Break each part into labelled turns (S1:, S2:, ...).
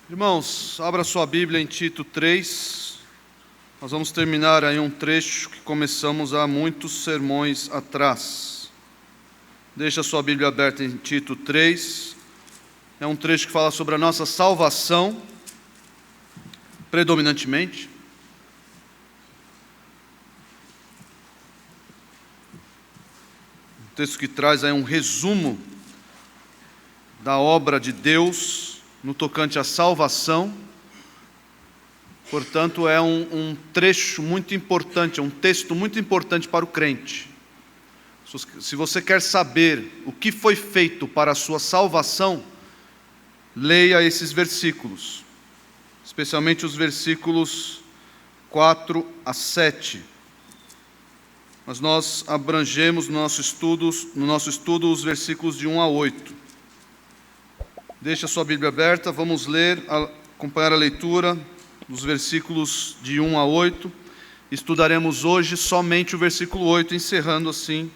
S1: Irmãos, abra sua Bíblia em Tito 3. Nós vamos terminar aí um trecho que começamos há muitos sermões atrás. Deixa a sua Bíblia aberta em Tito 3. É um trecho que fala sobre a nossa salvação, predominantemente. Um texto que traz aí um resumo da obra de Deus no tocante à salvação. Portanto, é um trecho muito importante, é um texto muito importante para o crente. Se você quer saber o que foi feito para a sua salvação, leia esses versículos, especialmente os versículos 4 a 7. Mas nós abrangemos no nosso estudo os versículos de 1 a 8. Deixa a sua Bíblia aberta, vamos ler, acompanhar a leitura dos versículos de 1 a 8. Estudaremos hoje somente o versículo 8, encerrando assim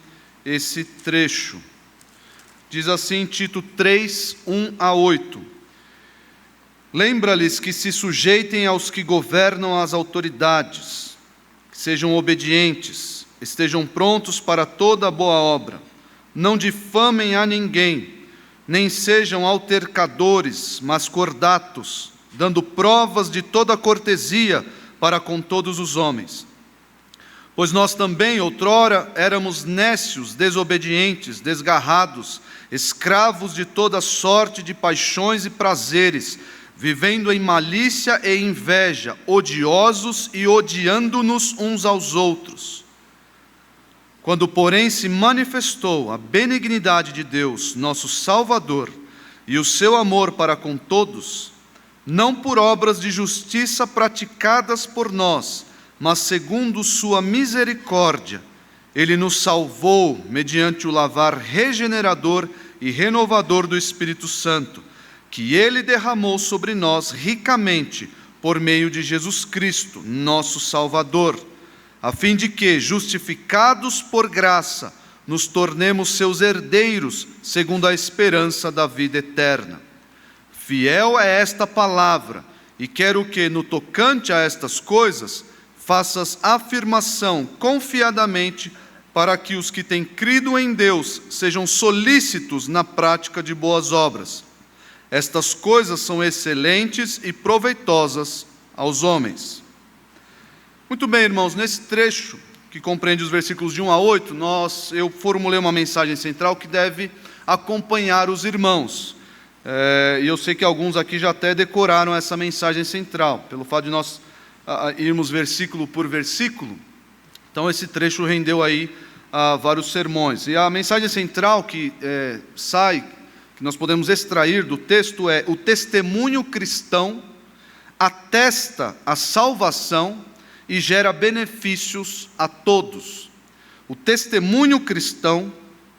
S1: esse trecho. Diz assim Tito 3, 1 a 8. Lembra-lhes que se sujeitem aos que governam as autoridades, que sejam obedientes, estejam prontos para toda boa obra, não difamem a ninguém, nem sejam altercadores, mas cordatos, dando provas de toda cortesia para com todos os homens. Pois nós também, outrora, éramos nécios, desobedientes, desgarrados, escravos de toda sorte de paixões e prazeres, vivendo em malícia e inveja, odiosos e odiando-nos uns aos outros. Quando, porém, se manifestou a benignidade de Deus, nosso Salvador, e o seu amor para com todos, não por obras de justiça praticadas por nós, mas segundo sua misericórdia, Ele nos salvou mediante o lavar regenerador e renovador do Espírito Santo, que Ele derramou sobre nós ricamente por meio de Jesus Cristo, nosso Salvador, a fim de que, justificados por graça, nos tornemos seus herdeiros, segundo a esperança da vida eterna. Fiel é esta palavra, e quero que, no tocante a estas coisas, faças afirmação confiadamente, para que os que têm crido em Deus sejam solícitos na prática de boas obras. Estas coisas são excelentes e proveitosas aos homens. Muito bem, irmãos, nesse trecho, que compreende os versículos de 1 a 8, eu formulei uma mensagem central que deve acompanhar os irmãos. E eu sei que alguns aqui já até decoraram essa mensagem central, pelo fato de nós irmos versículo por versículo. Então esse trecho rendeu aí vários sermões. E a mensagem central que que nós podemos extrair do texto é: o testemunho cristão atesta a salvação e gera benefícios a todos. O testemunho cristão,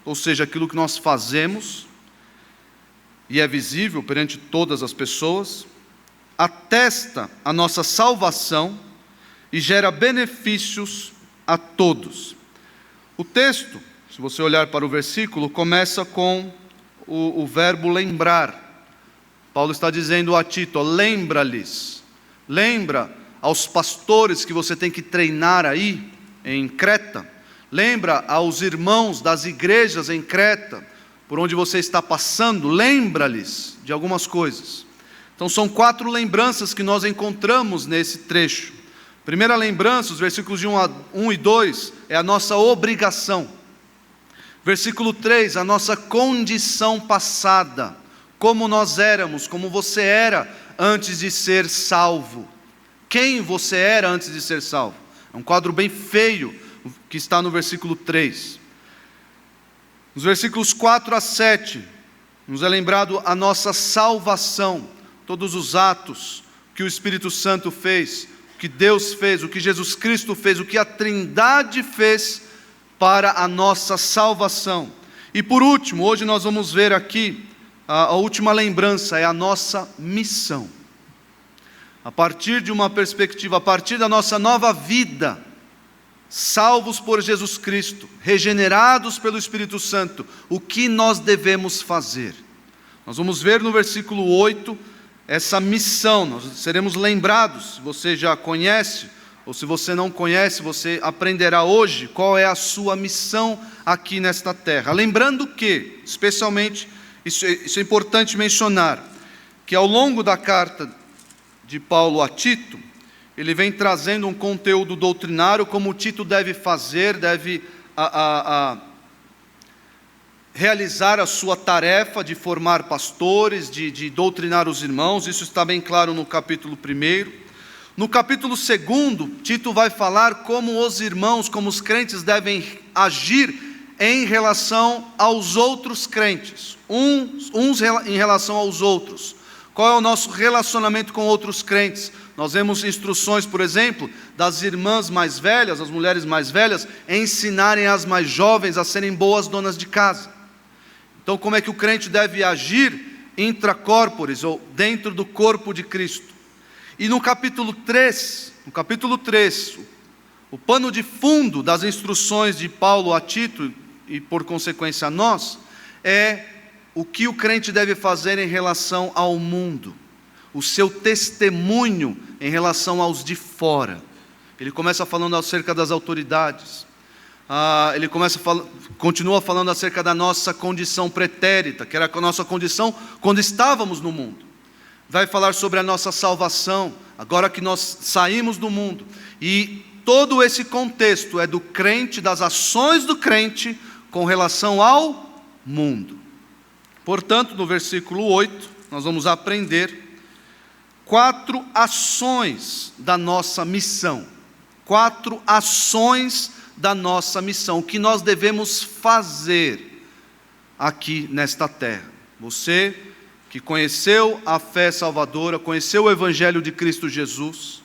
S1: ou seja, aquilo que nós fazemos, e é visível perante todas as pessoas, atesta a nossa salvação e gera benefícios a todos. O texto, se você olhar para o versículo, começa com o verbo lembrar. Paulo está dizendo a Tito: lembra-lhes, lembra aos pastores que você tem que treinar aí em Creta, lembra aos irmãos das igrejas em Creta, por onde você está passando, lembra-lhes de algumas coisas. Então são 4 lembranças que nós encontramos nesse trecho. Primeira lembrança, os versículos de 1 e 2, é a nossa obrigação. Versículo 3, a nossa condição passada, como nós éramos, como você era antes de ser salvo. Quem você era antes de ser salvo? É um quadro bem feio que está no versículo 3. Nos versículos 4 a 7, nos é lembrado a nossa salvação, todos os atos que o Espírito Santo fez, que Deus fez, o que Jesus Cristo fez, o que a Trindade fez para a nossa salvação. E por último, hoje nós vamos ver aqui, a última lembrança é a nossa missão. A partir de uma perspectiva, a partir da nossa nova vida, salvos por Jesus Cristo, regenerados pelo Espírito Santo, o que nós devemos fazer? Nós vamos ver no versículo 8, essa missão. Nós seremos lembrados, se você já conhece, ou se você não conhece, você aprenderá hoje qual é a sua missão aqui nesta terra. Lembrando que, especialmente, isso é importante mencionar, que ao longo da carta de Paulo a Tito, ele vem trazendo um conteúdo doutrinário, como Tito deve fazer, deve realizar a sua tarefa de formar pastores, de doutrinar os irmãos. Isso está bem claro no capítulo 1. No capítulo 2, Tito vai falar como os irmãos, como os crentes devem agir em relação aos outros crentes, uns em relação aos outros. Qual é o nosso relacionamento com outros crentes? Nós vemos instruções, por exemplo, das irmãs mais velhas, as mulheres mais velhas, ensinarem as mais jovens a serem boas donas de casa. Então, como é que o crente deve agir intracorporis, ou dentro do corpo de Cristo? E no capítulo 3, o pano de fundo das instruções de Paulo a Tito, e por consequência a nós, é o que o crente deve fazer em relação ao mundo, o seu testemunho em relação aos de fora. Ele começa falando acerca das autoridades, ele continua falando acerca da nossa condição pretérita, que era a nossa condição quando estávamos no mundo. Vai falar sobre a nossa salvação, agora que nós saímos do mundo. E todo esse contexto é do crente, das ações do crente com relação ao mundo. Portanto, no versículo 8, nós vamos aprender 4 ações da nossa missão. 4 ações da nossa missão, o que nós devemos fazer aqui nesta terra. Você que conheceu a fé salvadora, conheceu o Evangelho de Cristo Jesus,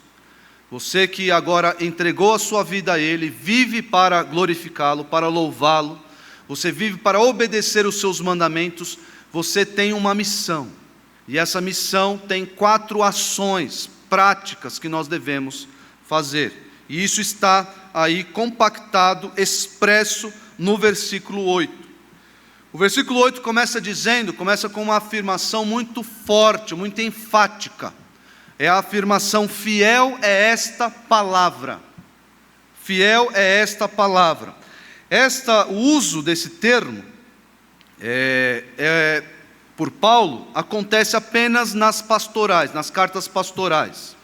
S1: você que agora entregou a sua vida a Ele, vive para glorificá-lo, para louvá-lo, você vive para obedecer os seus mandamentos, você tem uma missão. E essa missão tem 4 ações práticas que nós devemos fazer. E isso está aí compactado, expresso no versículo 8. O versículo 8 começa com uma afirmação muito forte, muito enfática. É a afirmação: fiel é esta palavra. Fiel é esta palavra. O uso desse termo, por Paulo, acontece apenas nas pastorais, nas cartas pastorais.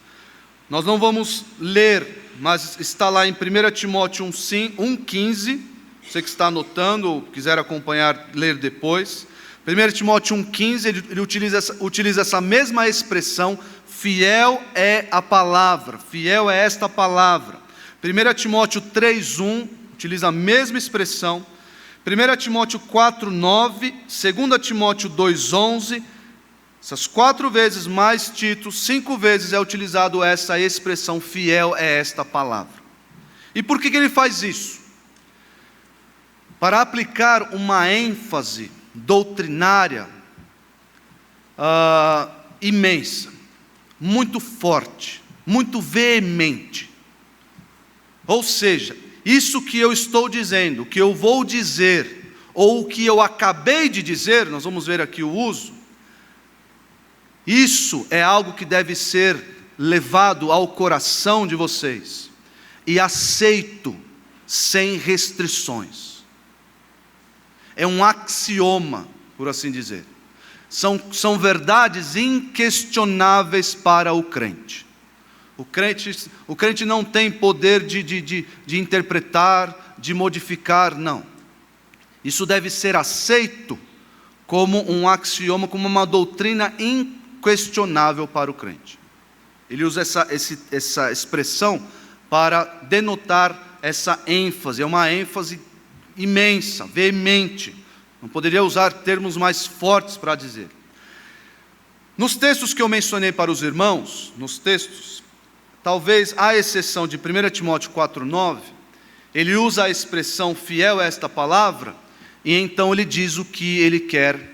S1: Nós não vamos ler, mas está lá em 1 Timóteo 1,15, você que está anotando ou quiser acompanhar, ler depois. 1 Timóteo 1,15, ele utiliza essa mesma expressão: fiel é a palavra, fiel é esta palavra. 1 Timóteo 3,1, utiliza a mesma expressão. 1 Timóteo 4,9, 2 Timóteo 2,11, essas 4 vezes mais Tito, 5 vezes é utilizado essa expressão: fiel é esta palavra. E por que ele faz isso? Para aplicar uma ênfase doutrinária imensa, muito forte, muito veemente. Ou seja, isso que eu estou dizendo, o que eu vou dizer, ou o que eu acabei de dizer, nós vamos ver aqui o uso, isso é algo que deve ser levado ao coração de vocês e aceito sem restrições. É um axioma, por assim dizer. São verdades inquestionáveis para o crente. O crente não tem poder de interpretar, de modificar, não. Isso deve ser aceito como um axioma, como uma doutrina inquestionável para o crente. Ele usa essa expressão para denotar essa ênfase. É uma ênfase imensa, veemente. Não poderia usar termos mais fortes para dizer. Nos textos que eu mencionei para os irmãos, talvez à exceção de 1 Timóteo 4,9, ele usa a expressão fiel a esta palavra, e então ele diz o que ele quer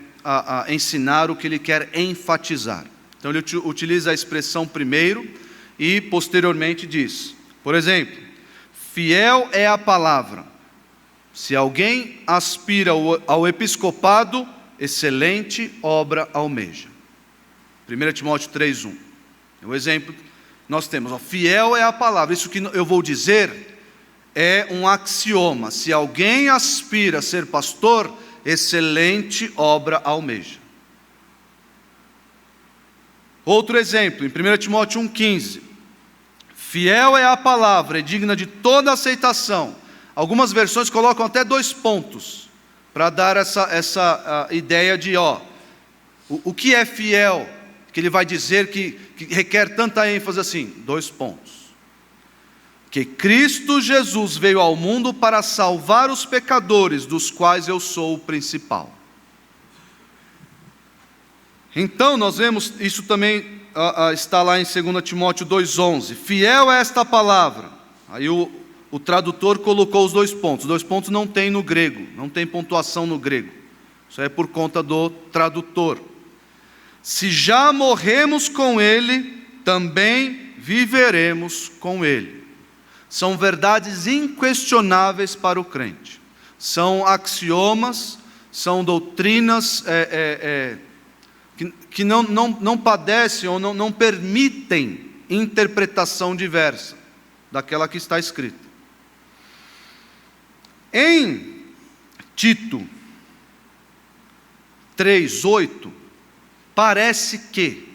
S1: ensinar, o que ele quer enfatizar. Então ele utiliza a expressão primeiro e posteriormente diz, por exemplo, fiel é a palavra. Se alguém aspira ao episcopado, excelente obra almeja. 1 Timóteo 3:1. É o exemplo que nós temos. Fiel é a palavra. Isso que eu vou dizer é um axioma. Se alguém aspira a ser pastor, excelente obra almeja. Outro exemplo, em 1 Timóteo 1,15. Fiel é a palavra, é digna de toda aceitação. Algumas versões colocam até 2 pontos, para dar essa ideia de, o que é fiel, que ele vai dizer que requer tanta ênfase assim. 2 pontos. Que Cristo Jesus veio ao mundo para salvar os pecadores, dos quais eu sou o principal. Então nós vemos, isso também está lá em 2 Timóteo 2,11. Fiel é esta palavra. Aí o tradutor colocou os 2 pontos. 2 pontos não tem no grego, não tem pontuação no grego. Isso é por conta do tradutor. Se já morremos com ele, também viveremos com ele. São verdades inquestionáveis para o crente. São axiomas, são doutrinas que não padecem ou não permitem interpretação diversa daquela que está escrita. Em Tito 3:8, parece que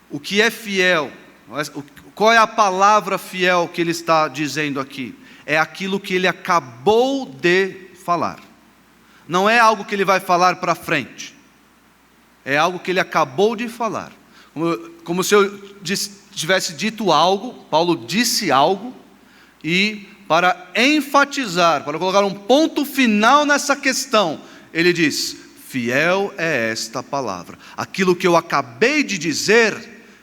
S1: o que é fiel, qual é a palavra fiel que ele está dizendo aqui? É aquilo que ele acabou de falar. Não é algo que ele vai falar para frente. É algo que ele acabou de falar. Como se eu tivesse dito algo, Paulo disse algo, e para enfatizar, para colocar um ponto final nessa questão, ele diz: fiel é esta palavra. Aquilo que eu acabei de dizer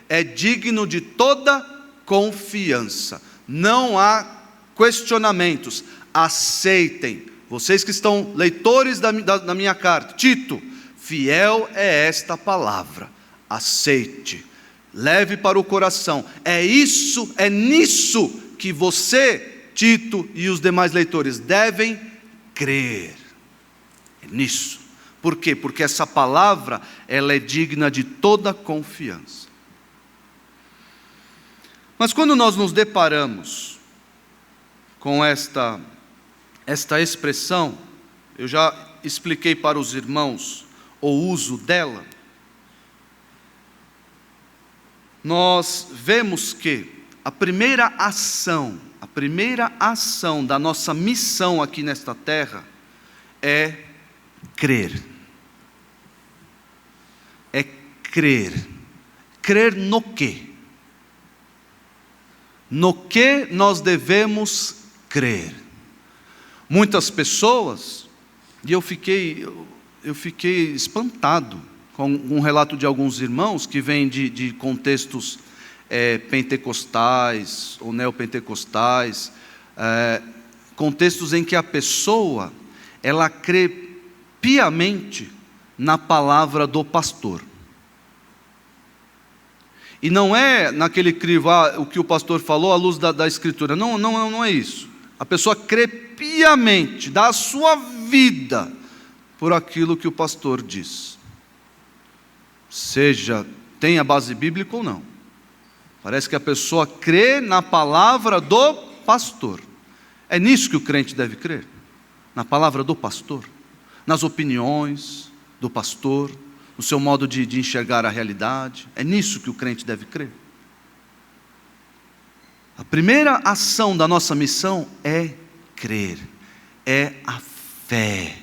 S1: é digno de toda confiança. Não há questionamentos. Aceitem. Vocês que estão leitores da minha carta, Tito, fiel é esta palavra. Aceite. Leve para o coração. É nisso que você, Tito, e os demais leitores devem crer. É nisso. Por quê? Porque essa palavra, ela é digna de toda confiança. Mas quando nós nos deparamos com esta expressão, eu já expliquei para os irmãos o uso dela, nós vemos que a primeira ação da nossa missão aqui nesta terra é crer. É crer. Crer no quê? No que nós devemos crer? Muitas pessoas, e eu fiquei espantado com um relato de alguns irmãos que vêm de contextos pentecostais ou neopentecostais, contextos em que a pessoa, ela crê piamente na palavra do pastor. E não é naquele crivo, o que o pastor falou à luz da Escritura. Não é isso. A pessoa crê piamente, dá a sua vida por aquilo que o pastor diz. Seja, tenha base bíblica ou não. Parece que a pessoa crê na palavra do pastor. É nisso que o crente deve crer. Na palavra do pastor. Nas opiniões do pastor. No seu modo de enxergar a realidade. É nisso que o crente deve crer. A primeira ação da nossa missão é crer, é a fé.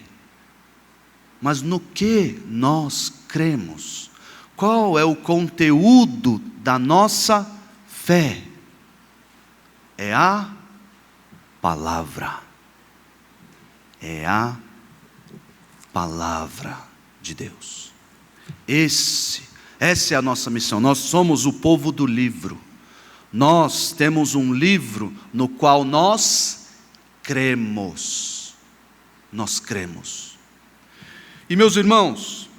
S1: Mas no que nós cremos? Qual é o conteúdo da nossa fé? É a palavra. É a palavra de Deus. Essa é a nossa missão. Nós somos o povo do livro. Nós temos um livro no qual nós cremos. Nós cremos. E meus irmãos,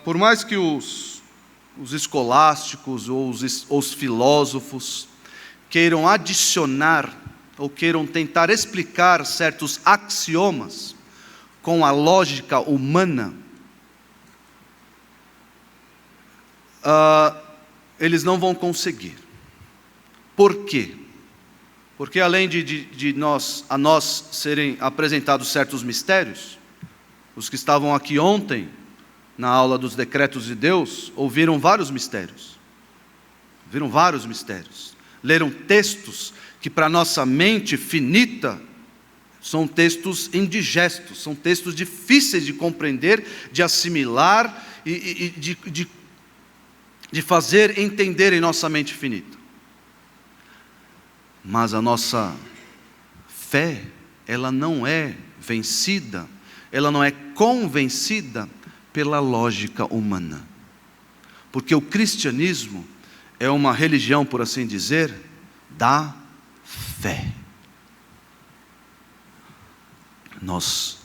S1: por mais que os escolásticos ou os filósofos queiram adicionar ou queiram tentar explicar certos axiomas, com a lógica humana, eles não vão conseguir. Por quê? Porque além de a nós serem apresentados certos mistérios, os que estavam aqui ontem, na aula dos decretos de Deus, ouviram vários mistérios. Leram textos que para nossa mente finita, são textos indigestos, são textos difíceis de compreender, de assimilar e de fazer entender em nossa mente finita. Mas a nossa fé, ela não é vencida, ela não é convencida pela lógica humana. Porque o cristianismo é uma religião, por assim dizer, da fé. Nós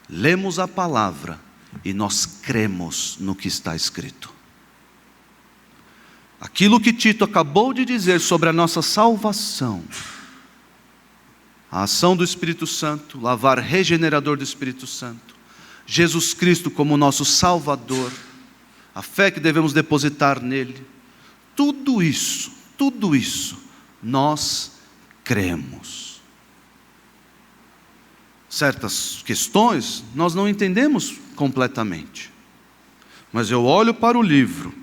S1: lemos a palavra e nós cremos no que está escrito. Aquilo que Tito acabou de dizer sobre a nossa salvação, a ação do Espírito Santo, lavar regenerador do Espírito Santo, Jesus Cristo como nosso Salvador, a fé que devemos depositar nele, tudo isso, nós cremos. Certas questões nós não entendemos completamente, mas eu olho para o livro,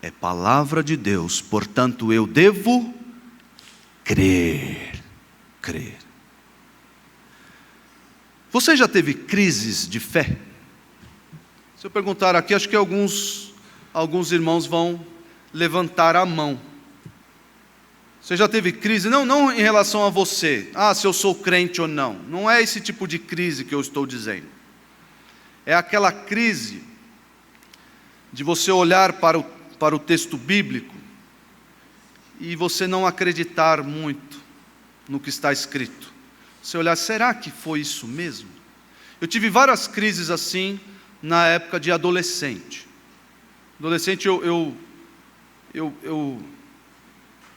S1: é palavra de Deus, portanto eu devo crer. Você já teve crises de fé? Se eu perguntar aqui, acho que alguns irmãos vão levantar a mão. Você já teve crise? Não em relação a você, se eu sou crente ou não. Não é esse tipo de crise que eu estou dizendo. É aquela crise de você olhar para o texto bíblico e você não acreditar muito no que está escrito. Você olhar, será que foi isso mesmo? Eu tive várias crises assim na época de adolescente.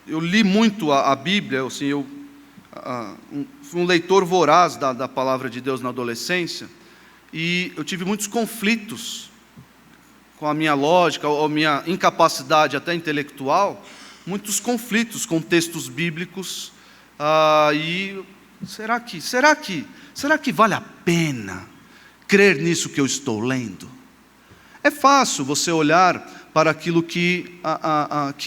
S1: Eu li muito a Bíblia, assim, fui um leitor voraz da palavra de Deus na adolescência, e eu tive muitos conflitos com a minha lógica, ou a minha incapacidade até intelectual, muitos conflitos com textos bíblicos, e será que vale a pena crer nisso que eu estou lendo? É fácil você olhar para aquilo que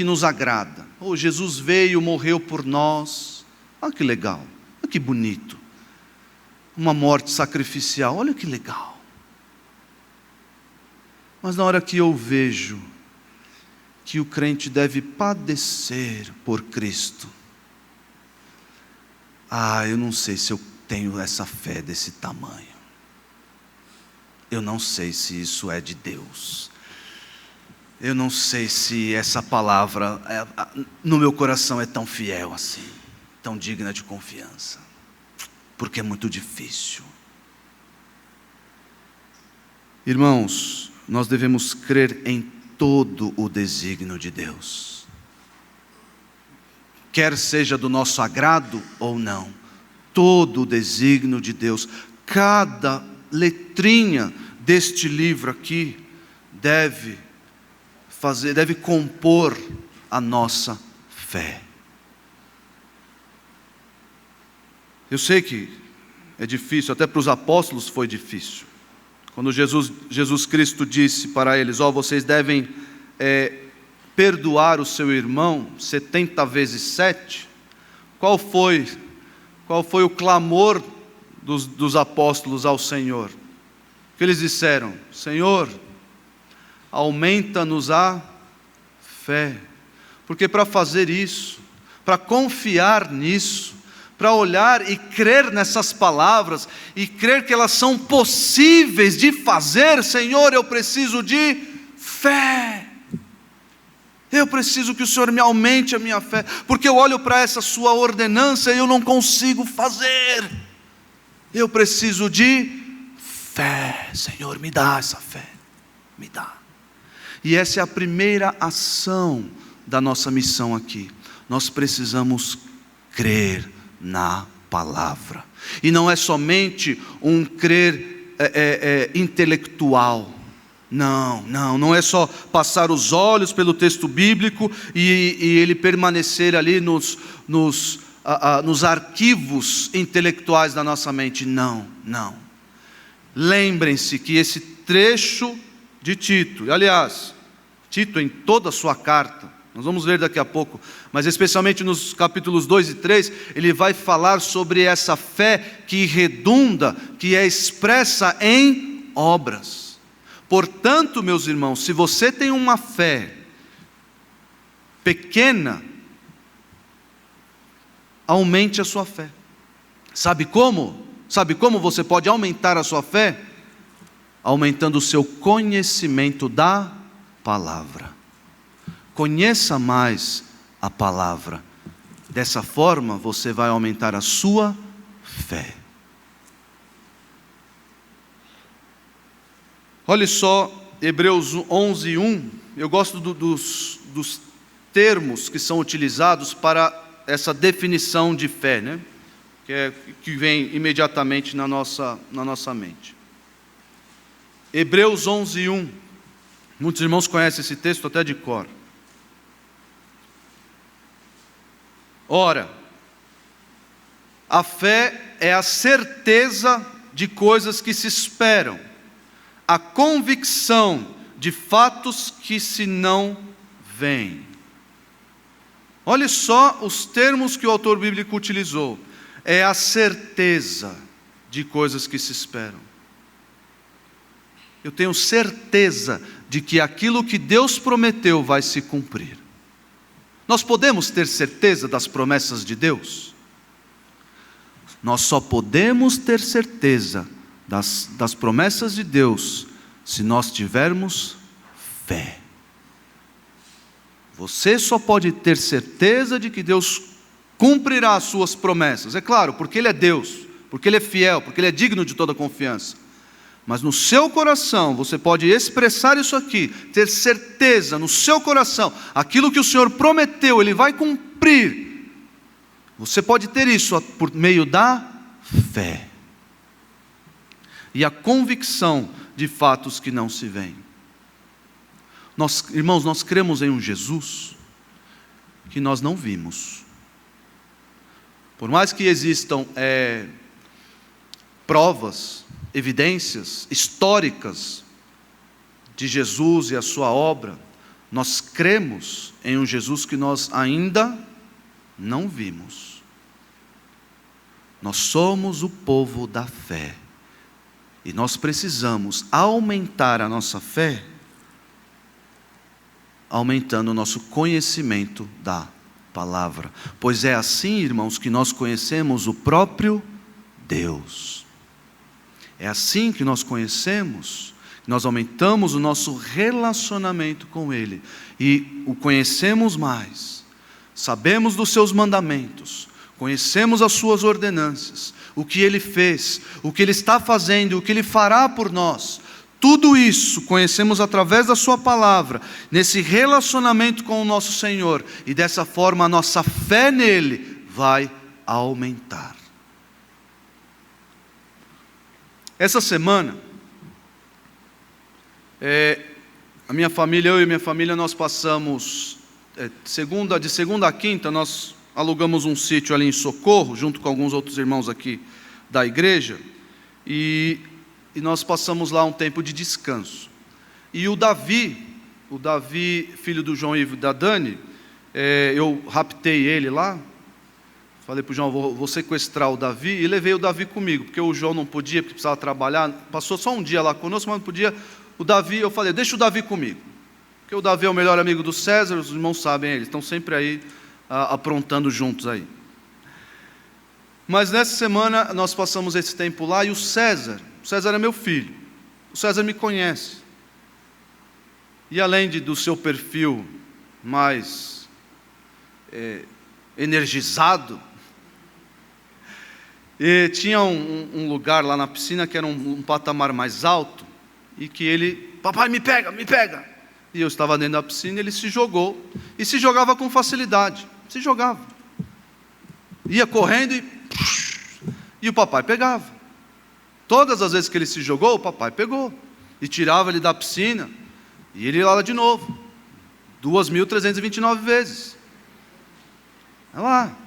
S1: nos agrada. Jesus veio, morreu por nós. Que legal, que bonito. Uma morte sacrificial, olha que legal. Mas na hora que eu vejo que o crente deve padecer por Cristo, eu não sei se eu tenho essa fé desse tamanho. Eu não sei se isso é de Deus. Eu não sei se essa palavra no meu coração é tão fiel assim, tão digna de confiança, porque é muito difícil. Irmãos, nós devemos crer em todo o desígnio de Deus, quer seja do nosso agrado ou não. Todo o desígnio de Deus, cada letrinha deste livro aqui deve compor a nossa fé. Eu sei que é difícil, até para os apóstolos foi difícil. Quando Jesus Cristo disse para eles, vocês devem perdoar o seu irmão 70 vezes 7, qual foi o clamor dos apóstolos ao Senhor? Que eles disseram: Senhor, aumenta-nos a fé. Porque para fazer isso, para confiar nisso, para olhar e crer nessas palavras, e crer que elas são possíveis de fazer, Senhor, eu preciso de fé. Eu preciso que o Senhor me aumente a minha fé, porque eu olho para essa sua ordenança e eu não consigo fazer. Eu preciso de fé. Senhor, me dá essa fé, me dá. E essa é a primeira ação da nossa missão aqui. Nós precisamos crer na palavra. E não é somente um crer intelectual. Não é só passar os olhos pelo texto bíblico e ele permanecer ali nos arquivos intelectuais da nossa mente. Não. Lembrem-se que esse trecho de Tito, aliás, Tito em toda a sua carta, nós vamos ler daqui a pouco, mas especialmente nos capítulos 2 e 3, ele vai falar sobre essa fé que redunda, que é expressa em obras. Portanto, meus irmãos, se você tem uma fé pequena, aumente a sua fé. Sabe como? Sabe como você pode aumentar a sua fé? Aumentando o seu conhecimento da palavra. Conheça mais a palavra. Dessa forma, você vai aumentar a sua fé. Olha só, Hebreus 11:1. Eu gosto dos termos que são utilizados para essa definição de fé, né? Que vem imediatamente na nossa mente. Hebreus 11:1. Muitos irmãos conhecem esse texto até de cor. Ora, a fé é a certeza de coisas que se esperam, a convicção de fatos que se não veem. Olha só os termos que o autor bíblico utilizou. É a certeza de coisas que se esperam. Eu tenho certeza de que aquilo que Deus prometeu vai se cumprir. Nós podemos ter certeza das promessas de Deus? Nós só podemos ter certeza das promessas de Deus se nós tivermos fé. Você só pode ter certeza de que Deus cumprirá as suas promessas, é claro, porque Ele é Deus, porque Ele é fiel, porque Ele é digno de toda confiança. Mas no seu coração, você pode expressar isso aqui, ter certeza no seu coração, aquilo que o Senhor prometeu, Ele vai cumprir. Você pode ter isso por meio da fé. E a convicção de fatos que não se veem. Irmãos, nós cremos em um Jesus que nós não vimos. Por mais que existam provas, evidências históricas de Jesus e a sua obra, nós cremos em um Jesus que nós ainda não vimos. Nós somos o povo da fé. E nós precisamos aumentar a nossa fé, aumentando o nosso conhecimento da palavra. Pois é assim, irmãos, que nós conhecemos o próprio Deus. É assim que nós conhecemos, nós aumentamos o nosso relacionamento com Ele. E o conhecemos mais, sabemos dos seus mandamentos, conhecemos as suas ordenanças, o que Ele fez, o que Ele está fazendo, o que Ele fará por nós. Tudo isso conhecemos através da sua palavra, nesse relacionamento com o nosso Senhor. E dessa forma a nossa fé nele vai aumentar. Essa semana, a minha família, eu e minha família, nós passamos, de segunda a quinta, nós alugamos um sítio ali em Socorro, junto com alguns outros irmãos aqui da igreja, e nós passamos lá um tempo de descanso. E o Davi, filho do João Ivo e da Dani, eu raptei ele lá, falei para o João, vou sequestrar o Davi, e levei o Davi comigo, porque o João não podia, porque precisava trabalhar, passou só um dia lá conosco, mas não podia. O Davi, eu falei, deixa o Davi comigo, porque o Davi é o melhor amigo do César, os irmãos sabem, eles estão sempre aí, aprontando juntos aí. Mas nessa semana, nós passamos esse tempo lá, e o César é meu filho, o César me conhece, e além do seu perfil mais energizado, e tinha um lugar lá na piscina que era um patamar mais alto, e que ele, papai, me pega, e eu estava dentro da piscina, ele se jogou, e se jogava com facilidade, ia correndo e E o papai pegava. Todas as vezes que ele se jogou, o papai pegou. E tirava ele da piscina. E ele ia lá de novo. 2.329 vezes. Olha lá.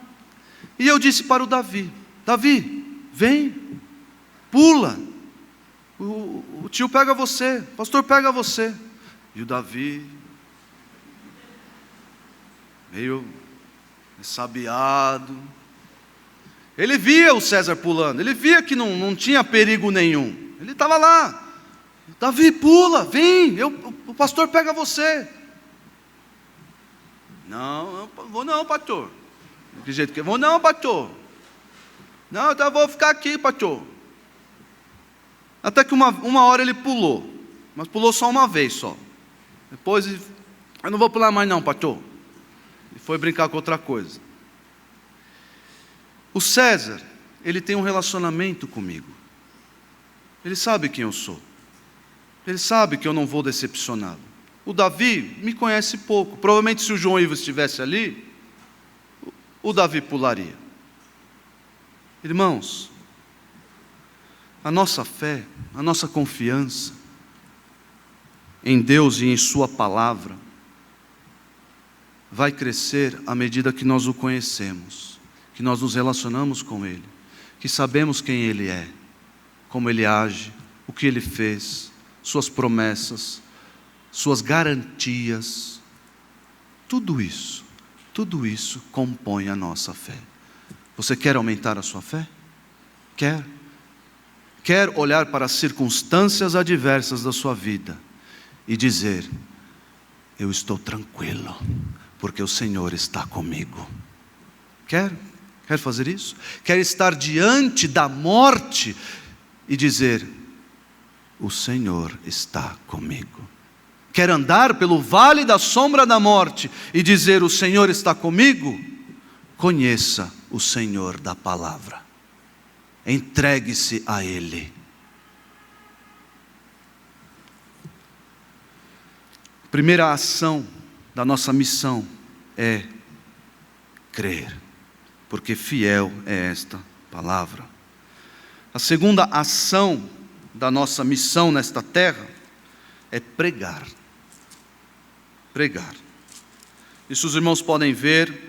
S1: E eu disse para o Davi: Davi, vem, pula. O tio pega você, o pastor pega você. E o Davi, meio ressabiado, ele via o César pulando, ele via que não tinha perigo nenhum. Ele estava lá: Davi, pula, vem, o pastor pega você. Não vou não, pastor. De jeito que eu vou não, pastor. Não, então eu vou ficar aqui, pastor. Até que uma hora ele pulou, mas pulou só uma vez só. Depois, eu não vou pular mais não, pastor. E foi brincar com outra coisa. O César, ele tem um relacionamento comigo. Ele sabe quem eu sou. Ele sabe que eu não vou decepcioná-lo. O Davi me conhece pouco. Provavelmente se o João Ivo estivesse ali, o Davi pularia. Irmãos, a nossa fé, a nossa confiança em Deus e em Sua palavra vai crescer à medida que nós o conhecemos, que nós nos relacionamos com Ele, que sabemos quem Ele é, como Ele age, o que Ele fez, Suas promessas, Suas garantias. Tudo isso compõe a nossa fé. Você quer aumentar a sua fé? Quer? Quer olhar para as circunstâncias adversas da sua vida e dizer: eu estou tranquilo, porque o Senhor está comigo. Quer? Quer fazer isso? Quer estar diante da morte e dizer: o Senhor está comigo. Quer andar pelo vale da sombra da morte e dizer: o Senhor está comigo? Conheça o Senhor da palavra. Entregue-se a Ele. A primeira ação da nossa missão é crer, porque fiel é esta palavra. A segunda ação da nossa missão nesta terra é pregar. Pregar. Isso os irmãos podem ver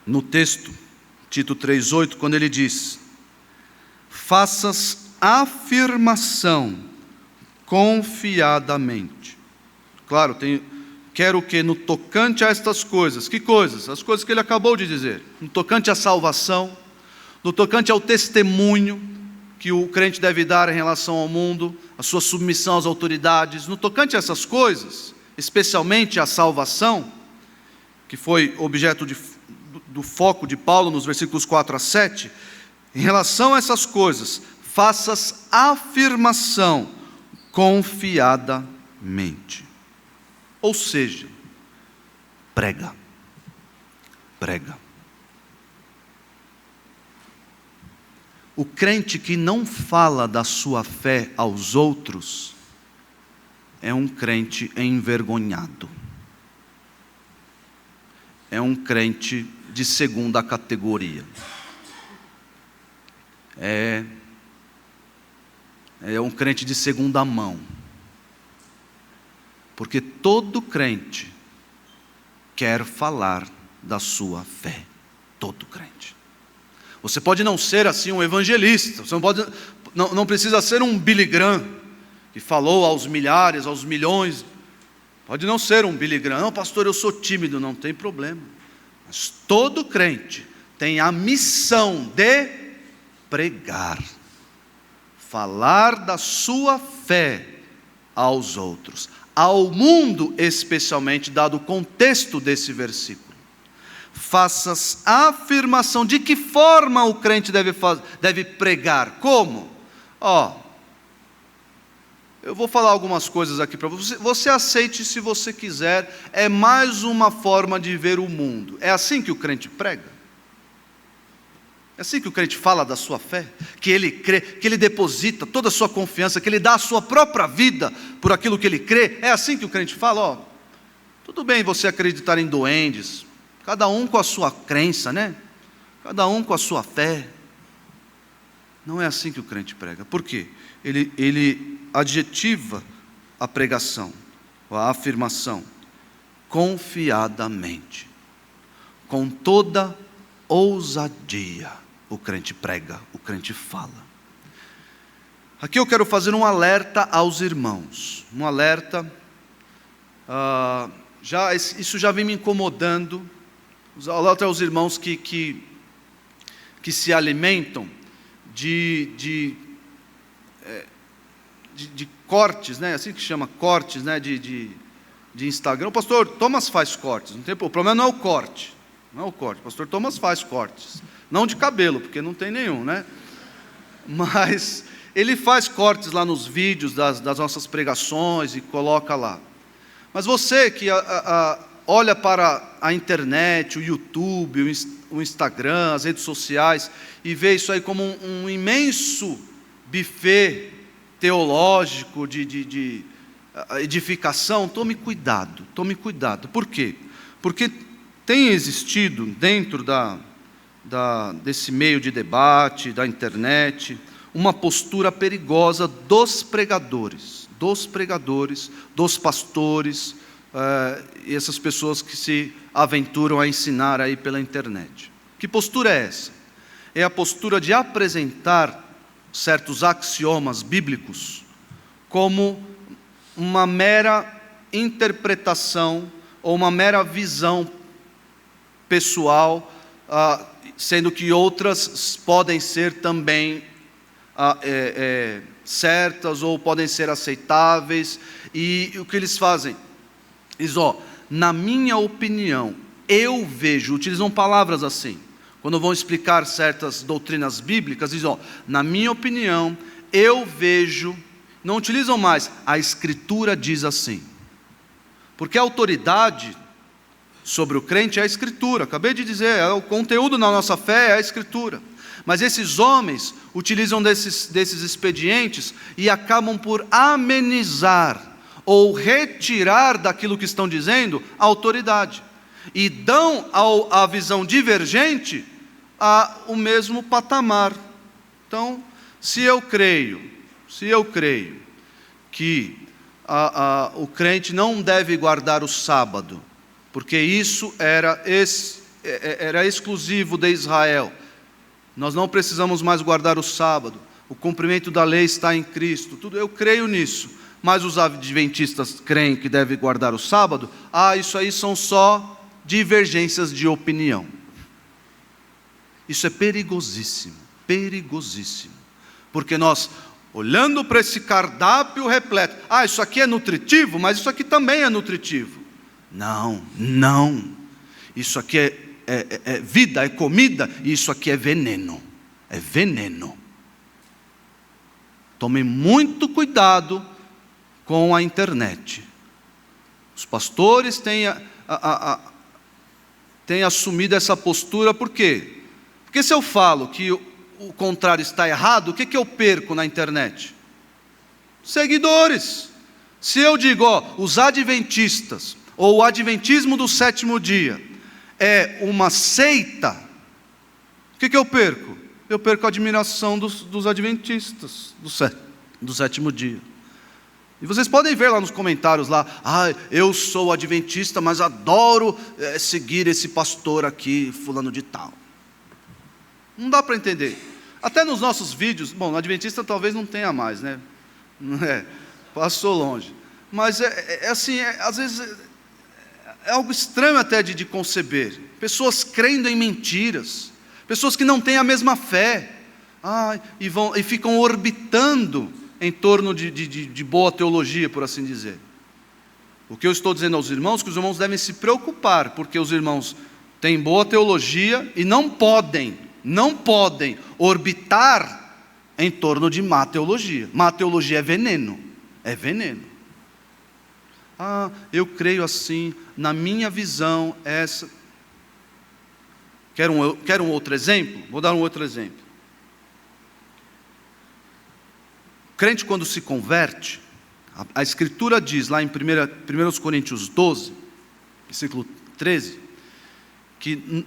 S1: no texto, Tito 3,8, quando ele diz: faças afirmação confiadamente. Claro, quero que no tocante a estas coisas, que coisas? As coisas que ele acabou de dizer, no tocante à salvação, no tocante ao testemunho que o crente deve dar em relação ao mundo, a sua submissão às autoridades, no tocante a essas coisas, especialmente a salvação, que foi objeto do foco de Paulo nos versículos 4 a 7, em relação a essas coisas, faças afirmação confiadamente. Ou seja, prega. Prega. O crente que não fala da sua fé aos outros é um crente envergonhado. É um crente de segunda categoria. É um crente de segunda mão. Porque todo crente quer falar da sua fé. Todo crente. Você pode não ser assim um evangelista, você não precisa ser um Billy Graham, que falou aos milhares, aos milhões. Pode não ser um Billy Graham. Não, pastor, eu sou tímido. Não tem problema. Mas todo crente tem a missão de pregar, falar da sua fé aos outros, ao mundo especialmente, dado o contexto desse versículo. Faças afirmação. De que forma o crente deve pregar? Como? Eu vou falar algumas coisas aqui para você. Você aceite se você quiser. É mais uma forma de ver o mundo. É assim que o crente prega? É assim que o crente fala da sua fé? Que ele crê, que ele deposita toda a sua confiança, que ele dá a sua própria vida por aquilo que ele crê? É assim que o crente fala? Tudo bem você acreditar em duendes, cada um com a sua crença, né? Cada um com a sua fé. Não é assim que o crente prega. Por quê? Ele adjetiva a pregação, a afirmação, confiadamente, com toda ousadia. O crente prega, o crente fala. Aqui eu quero fazer um alerta aos irmãos, um alerta, isso já vem me incomodando, alerta aos irmãos que se alimentam de cortes, né? Assim que chama, cortes, né? de Instagram. O pastor Thomas faz cortes, não tem, o problema não é o corte, o pastor Thomas faz cortes, não de cabelo, porque não tem nenhum, né? Mas ele faz cortes lá nos vídeos das nossas pregações e coloca lá. Mas você que olha para a internet, o YouTube, o Instagram, as redes sociais, e vê isso aí como um imenso buffet teológico de edificação, tome cuidado. Por quê? Porque tem existido dentro desse meio de debate, da internet, uma postura perigosa dos pregadores, dos pastores, e essas pessoas que se aventuram a ensinar aí pela internet. Que postura é essa? É a postura de apresentar certos axiomas bíblicos como uma mera interpretação ou uma mera visão pessoal, sendo que outras podem ser também certas ou podem ser aceitáveis. E o que eles fazem? Diz, na minha opinião, eu vejo, utilizam palavras assim, quando vão explicar certas doutrinas bíblicas, diz, na minha opinião, eu vejo, não utilizam mais, a Escritura diz assim, porque a autoridade sobre o crente é a Escritura, acabei de dizer, o conteúdo na nossa fé é a Escritura, mas esses homens utilizam desses expedientes e acabam por amenizar ou retirar daquilo que estão dizendo a autoridade, e dão à visão divergente o mesmo patamar. Então, se eu creio que o crente não deve guardar o sábado, porque isso era exclusivo de Israel, nós não precisamos mais guardar o sábado, o cumprimento da lei está em Cristo, tudo, eu creio nisso. Mas os adventistas creem que deve guardar o sábado, isso aí são só divergências de opinião. Isso é perigosíssimo, porque nós, olhando para esse cardápio repleto, isso aqui é nutritivo, mas isso aqui também é nutritivo. Não, isso aqui é vida, é comida, e isso aqui é veneno, Tome muito cuidado com a internet. Os pastores têm assumido essa postura, por quê? Porque se eu falo que o contrário está errado, o que eu perco na internet? Seguidores. Se eu digo, os adventistas, ou o adventismo do sétimo dia, é uma seita, o que eu perco? Eu perco a admiração dos adventistas do sétimo dia. E vocês podem ver lá nos comentários lá, eu sou adventista, mas adoro seguir esse pastor aqui, fulano de tal. Não dá para entender. Até nos nossos vídeos, bom, adventista talvez não tenha mais, né? Passou longe. Mas assim, às vezes é algo estranho até de conceber. Pessoas crendo em mentiras, pessoas que não têm a mesma fé, e ficam orbitando em torno de boa teologia, por assim dizer. O que eu estou dizendo aos irmãos, que os irmãos devem se preocupar, porque os irmãos têm boa teologia e não podem orbitar em torno de má teologia. Má teologia é veneno. Eu creio assim, na minha visão, essa. Quer um outro exemplo? Vou dar um outro exemplo. O crente, quando se converte, a Escritura diz lá em 1 Coríntios 12, versículo 13, que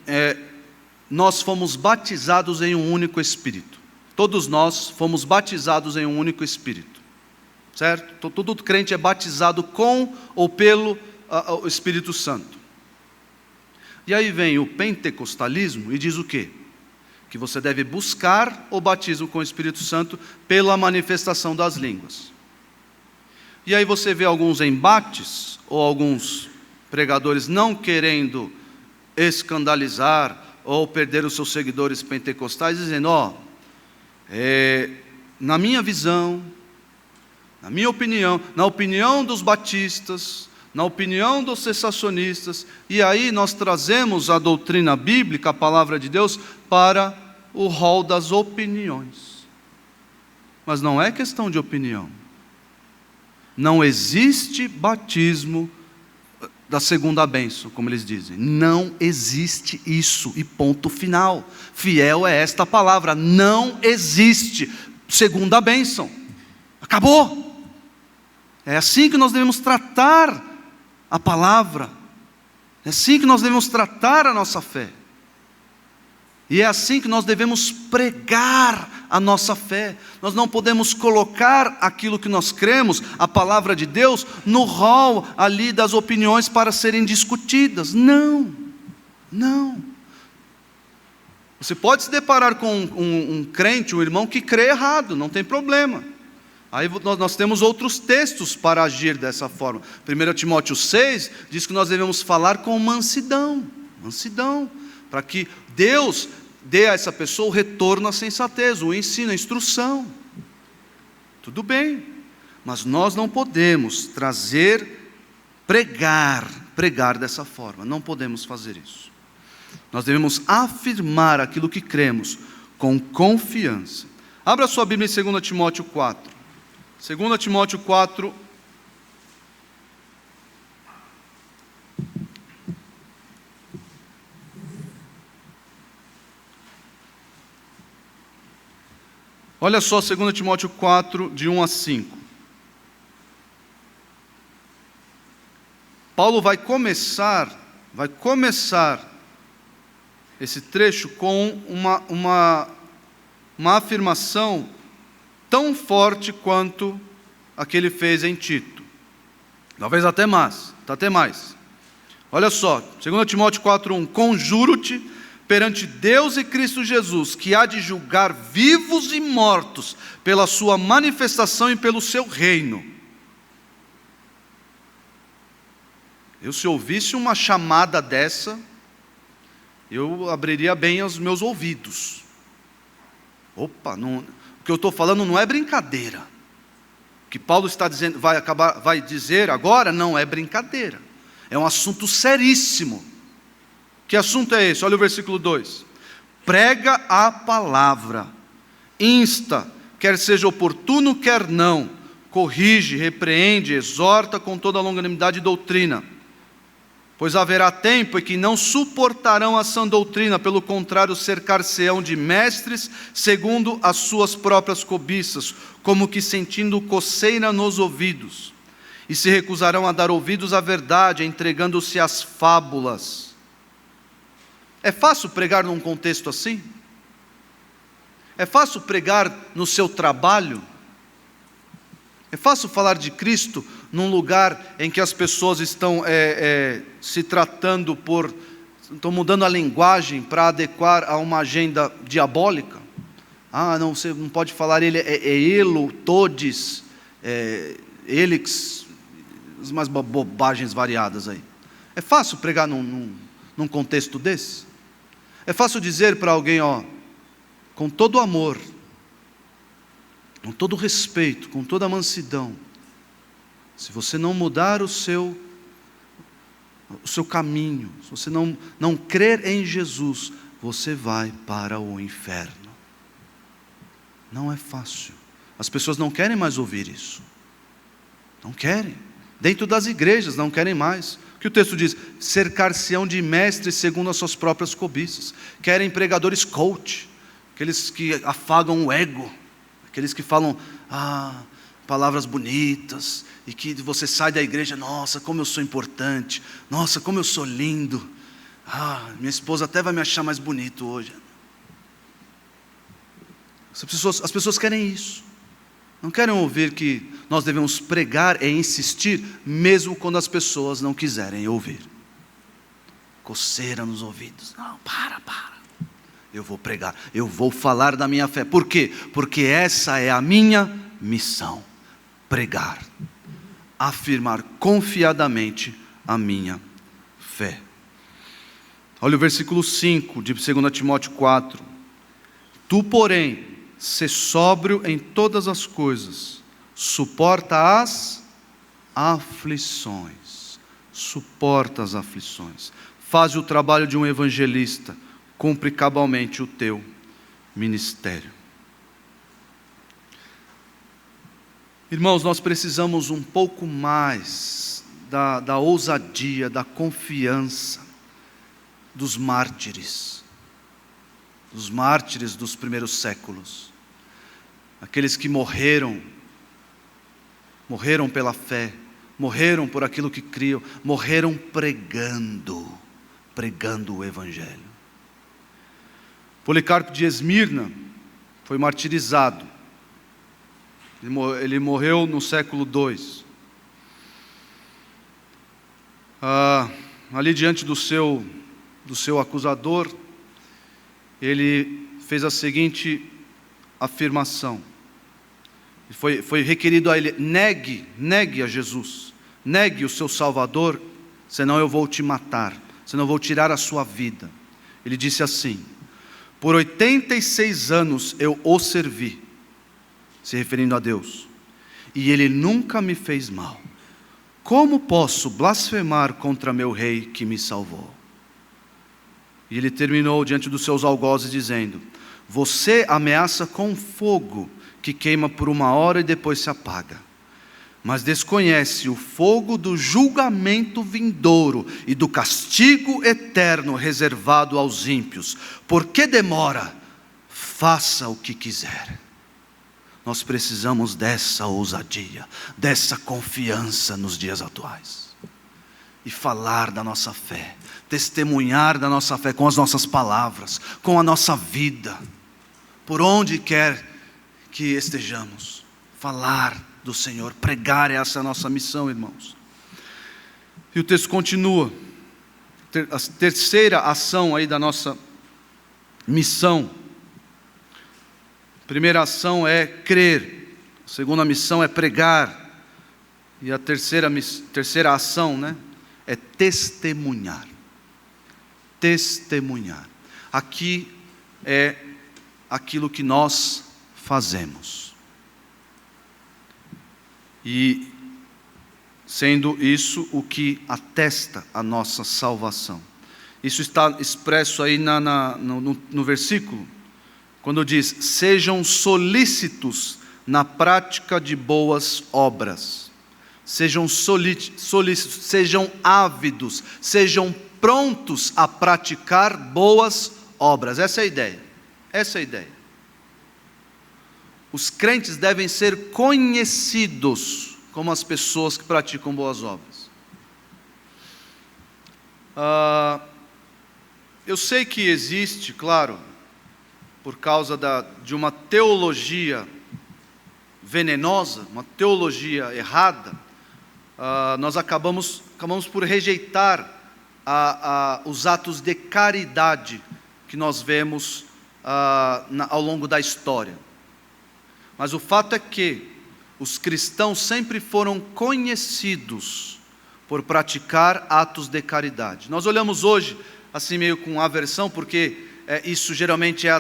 S1: nós fomos batizados em um único Espírito. todos nós fomos batizados em um único Espírito, certo? Todo crente é batizado com ou pelo o Espírito Santo. E aí vem o pentecostalismo e diz o quê? Que você deve buscar o batismo com o Espírito Santo pela manifestação das línguas. E aí você vê alguns embates, ou alguns pregadores não querendo escandalizar ou perder os seus seguidores pentecostais, dizendo, na minha visão, na minha opinião, na opinião dos batistas, na opinião dos cessacionistas, e aí nós trazemos a doutrina bíblica, a palavra de Deus, para o rol das opiniões. Mas não é questão de opinião. Não existe batismo da segunda bênção, como eles dizem. Não existe isso, e ponto final. Fiel é esta palavra, não existe segunda bênção. Acabou. É assim que nós devemos tratar a palavra. É assim que nós devemos tratar a nossa fé. E é assim que nós devemos pregar a nossa fé. Nós não podemos colocar aquilo que nós cremos, a palavra de Deus, no rol ali das opiniões para serem discutidas. Não, não. Você pode se deparar com um crente, um irmão que crê errado, não tem problema. Aí nós temos outros textos para agir dessa forma. 1 Timóteo 6 diz que nós devemos falar com mansidão, para que Deus dê a essa pessoa o retorno à sensatez, o ensino, a instrução. Tudo bem, mas nós não podemos pregar dessa forma, não podemos fazer isso. Nós devemos afirmar aquilo que cremos com confiança. Abra sua Bíblia em 2 Timóteo 4. 2 Timóteo 4, olha só, 2 Timóteo 4, de 1 a 5. Paulo vai começar esse trecho com uma afirmação tão forte quanto a que ele fez em Tito. Talvez até mais. Olha só, 2 Timóteo 4:1, conjuro-te perante Deus e Cristo Jesus, que há de julgar vivos e mortos pela sua manifestação e pelo seu reino. Se ouvisse uma chamada dessa, eu abriria bem os meus ouvidos. Opa, o que eu estou falando não é brincadeira. O que Paulo está dizendo, vai dizer agora, não é brincadeira. É um assunto seríssimo. Que assunto é esse? Olha o versículo 2. Prega a palavra, insta, quer seja oportuno, quer não, corrige, repreende, exorta com toda a longanimidade e doutrina. Pois haverá tempo em que não suportarão a sã doutrina, pelo contrário, cercar-se-ão de mestres, segundo as suas próprias cobiças, como que sentindo coceira nos ouvidos, e se recusarão a dar ouvidos à verdade, entregando-se às fábulas. É fácil pregar num contexto assim? É fácil pregar no seu trabalho? É fácil falar de Cristo num lugar em que as pessoas estão se tratando estão mudando a linguagem para adequar a uma agenda diabólica? Não, você não pode falar ele elo, todes, elix, umas bobagens variadas aí. É fácil pregar num contexto desse? É fácil dizer para alguém, com todo amor, com todo respeito, com toda mansidão, se você não mudar o seu caminho, se você não crer em Jesus, você vai para o inferno. Não é fácil. As pessoas não querem mais ouvir isso. Não querem. Dentro das igrejas não querem mais. O que o texto diz? Cercar-se-ão de mestres segundo as suas próprias cobiças. Querem pregadores coach, aqueles que afagam o ego, aqueles que falam palavras bonitas, e que você sai da igreja, nossa, como eu sou importante, nossa, como eu sou lindo, minha esposa até vai me achar mais bonito hoje. As pessoas querem isso. Não querem ouvir que nós devemos pregar e insistir, mesmo quando as pessoas não quiserem ouvir. Coceira nos ouvidos. Não, para. Eu vou pregar, eu vou falar da minha fé. Por quê? Porque essa é a minha missão. Pregar. Afirmar confiadamente a minha fé. Olha o versículo 5 de 2 Timóteo 4. Tu, porém, sê sóbrio em todas as coisas, suporta as aflições. Suporta as aflições. Faz o trabalho de um evangelista, cumpre cabalmente o teu ministério. Irmãos, nós precisamos um pouco mais da ousadia, da confiança dos mártires dos primeiros séculos, aqueles que morreram pela fé, morreram por aquilo que criam, morreram pregando o Evangelho. Policarpo de Esmirna foi martirizado, ele morreu no século II, ali diante do seu acusador, ele fez a seguinte afirmação, foi requerido a ele: negue a Jesus, negue o seu Salvador, senão eu vou te matar, senão eu vou tirar a sua vida. Ele disse assim: por 86 anos eu o servi, se referindo a Deus, e ele nunca me fez mal. Como posso blasfemar contra meu rei que me salvou? E ele terminou diante dos seus algozes dizendo: você ameaça com fogo que queima por 1 hora e depois se apaga, mas desconhece o fogo do julgamento vindouro e do castigo eterno reservado aos ímpios. Por que demora? Faça o que quiser. Nós precisamos dessa ousadia, dessa confiança nos dias atuais. E falar da nossa fé, testemunhar da nossa fé com as nossas palavras, com a nossa vida, por onde quer que estejamos. Falar do Senhor, pregar, essa é a nossa missão, irmãos. E o texto continua, a terceira ação aí da nossa missão. A primeira ação é crer, a segunda missão é pregar, e a terceira ação, é testemunhar. Testemunhar. Aqui é aquilo que nós fazemos. E sendo isso o que atesta a nossa salvação. Isso está expresso aí no versículo, quando diz: sejam solícitos na prática de boas obras. Sejam solícitos, sejam ávidos, sejam prontos a praticar boas obras. Essa é a ideia. Essa é a ideia. Os crentes devem ser conhecidos como as pessoas que praticam boas obras. Eu sei que existe, claro, por causa de uma teologia venenosa, uma teologia errada, nós acabamos por rejeitar os atos de caridade que nós vemos ao longo da história. Mas o fato é que os cristãos sempre foram conhecidos por praticar atos de caridade. Nós olhamos hoje assim meio com aversão, porque isso geralmente é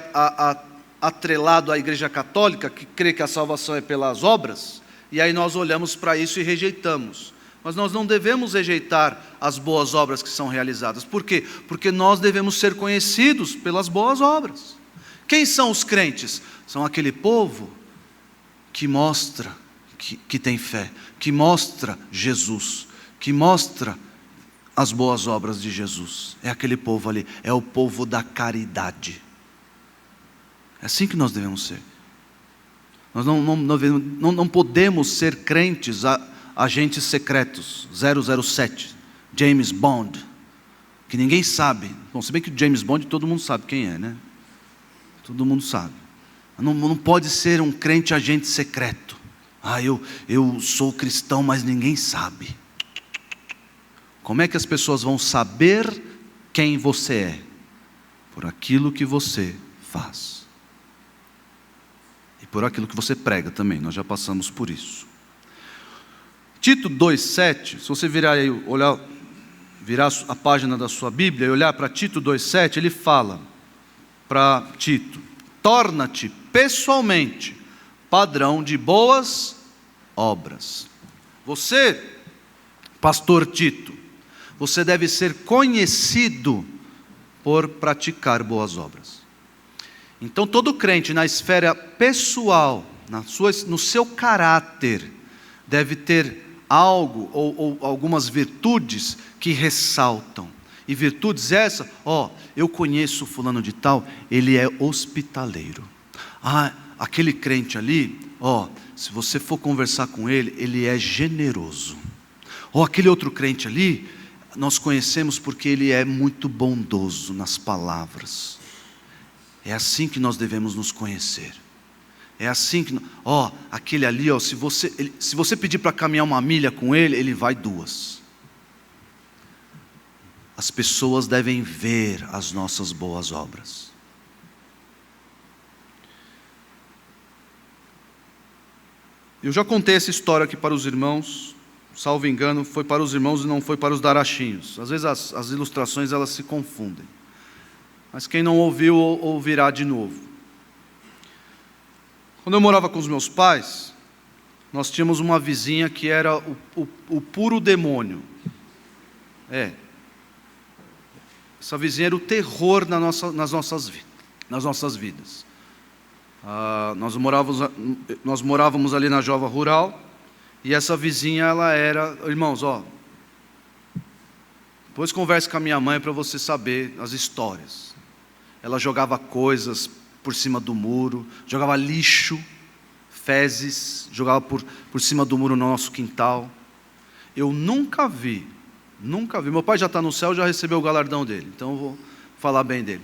S1: atrelado à Igreja Católica, que crê que a salvação é pelas obras, e aí nós olhamos para isso e rejeitamos. Mas nós não devemos rejeitar as boas obras que são realizadas. Por quê? Porque nós devemos ser conhecidos pelas boas obras. Quem são os crentes? São aquele povo que mostra que tem fé, que mostra Jesus, que mostra as boas obras de Jesus. É aquele povo ali, é o povo da caridade. É assim que nós devemos ser. Nós não podemos ser crentes agentes secretos, 007, James Bond, que ninguém sabe. Bom, se bem que James Bond todo mundo sabe quem é, né? Todo mundo sabe.
S2: Não pode ser um crente agente secreto. Eu sou cristão, mas ninguém sabe. Como é que as pessoas vão saber quem você é? Por aquilo que você faz. E por aquilo que você prega também, nós já passamos por isso. Tito 2,7, se você virar a página da sua Bíblia e olhar para Tito 2,7, ele fala para Tito: torna-te pessoalmente padrão de boas obras. Você, pastor Tito, você deve ser conhecido por praticar boas obras. Então todo crente na esfera pessoal, no seu caráter, deve ter algo ou algumas virtudes que ressaltam. E virtudes essas, eu conheço fulano de tal, ele é hospitaleiro. Aquele crente ali, se você for conversar com ele, ele é generoso. Aquele outro crente ali, nós conhecemos porque ele é muito bondoso nas palavras. É assim que nós devemos nos conhecer. É assim que, aquele ali, se você pedir para caminhar 1 milha com ele, ele vai 2. As pessoas devem ver as nossas boas obras.
S1: Eu já contei essa história aqui para os irmãos, salvo engano, foi para os irmãos e não foi para os darachinhos. Às vezes as ilustrações elas se confundem. Mas quem não ouviu, ouvirá de novo. Quando eu morava com os meus pais, nós tínhamos uma vizinha que era o puro demônio. Essa vizinha era o terror nas nossas vidas. Nós morávamos ali na Jova Rural, e essa vizinha, ela era, irmãos, depois converse com a minha mãe para você saber as histórias. Ela jogava coisas por cima do muro, jogava lixo, fezes, jogava por cima do muro no nosso quintal. Eu nunca vi, meu pai já está no céu, já recebeu o galardão dele, então eu vou falar bem dele.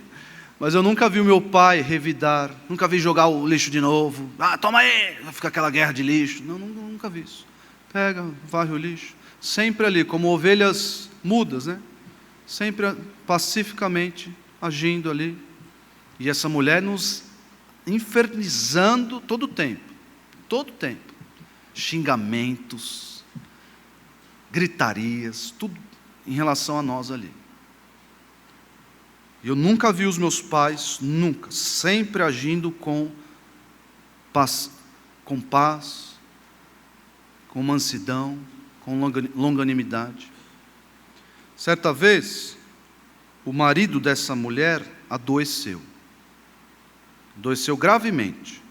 S1: Mas eu nunca vi o meu pai revidar, nunca vi jogar o lixo de novo. Toma aí, vai ficar aquela guerra de lixo. Não, nunca vi isso. Pega, varre o lixo. Sempre ali, como ovelhas mudas, né? Sempre pacificamente agindo ali. E essa mulher nos infernizando todo o tempo. Xingamentos, gritarias, tudo em relação a nós ali. Eu nunca vi os meus pais, sempre agindo com paz, com mansidão, com longanimidade. Certa vez, o marido dessa mulher adoeceu gravemente.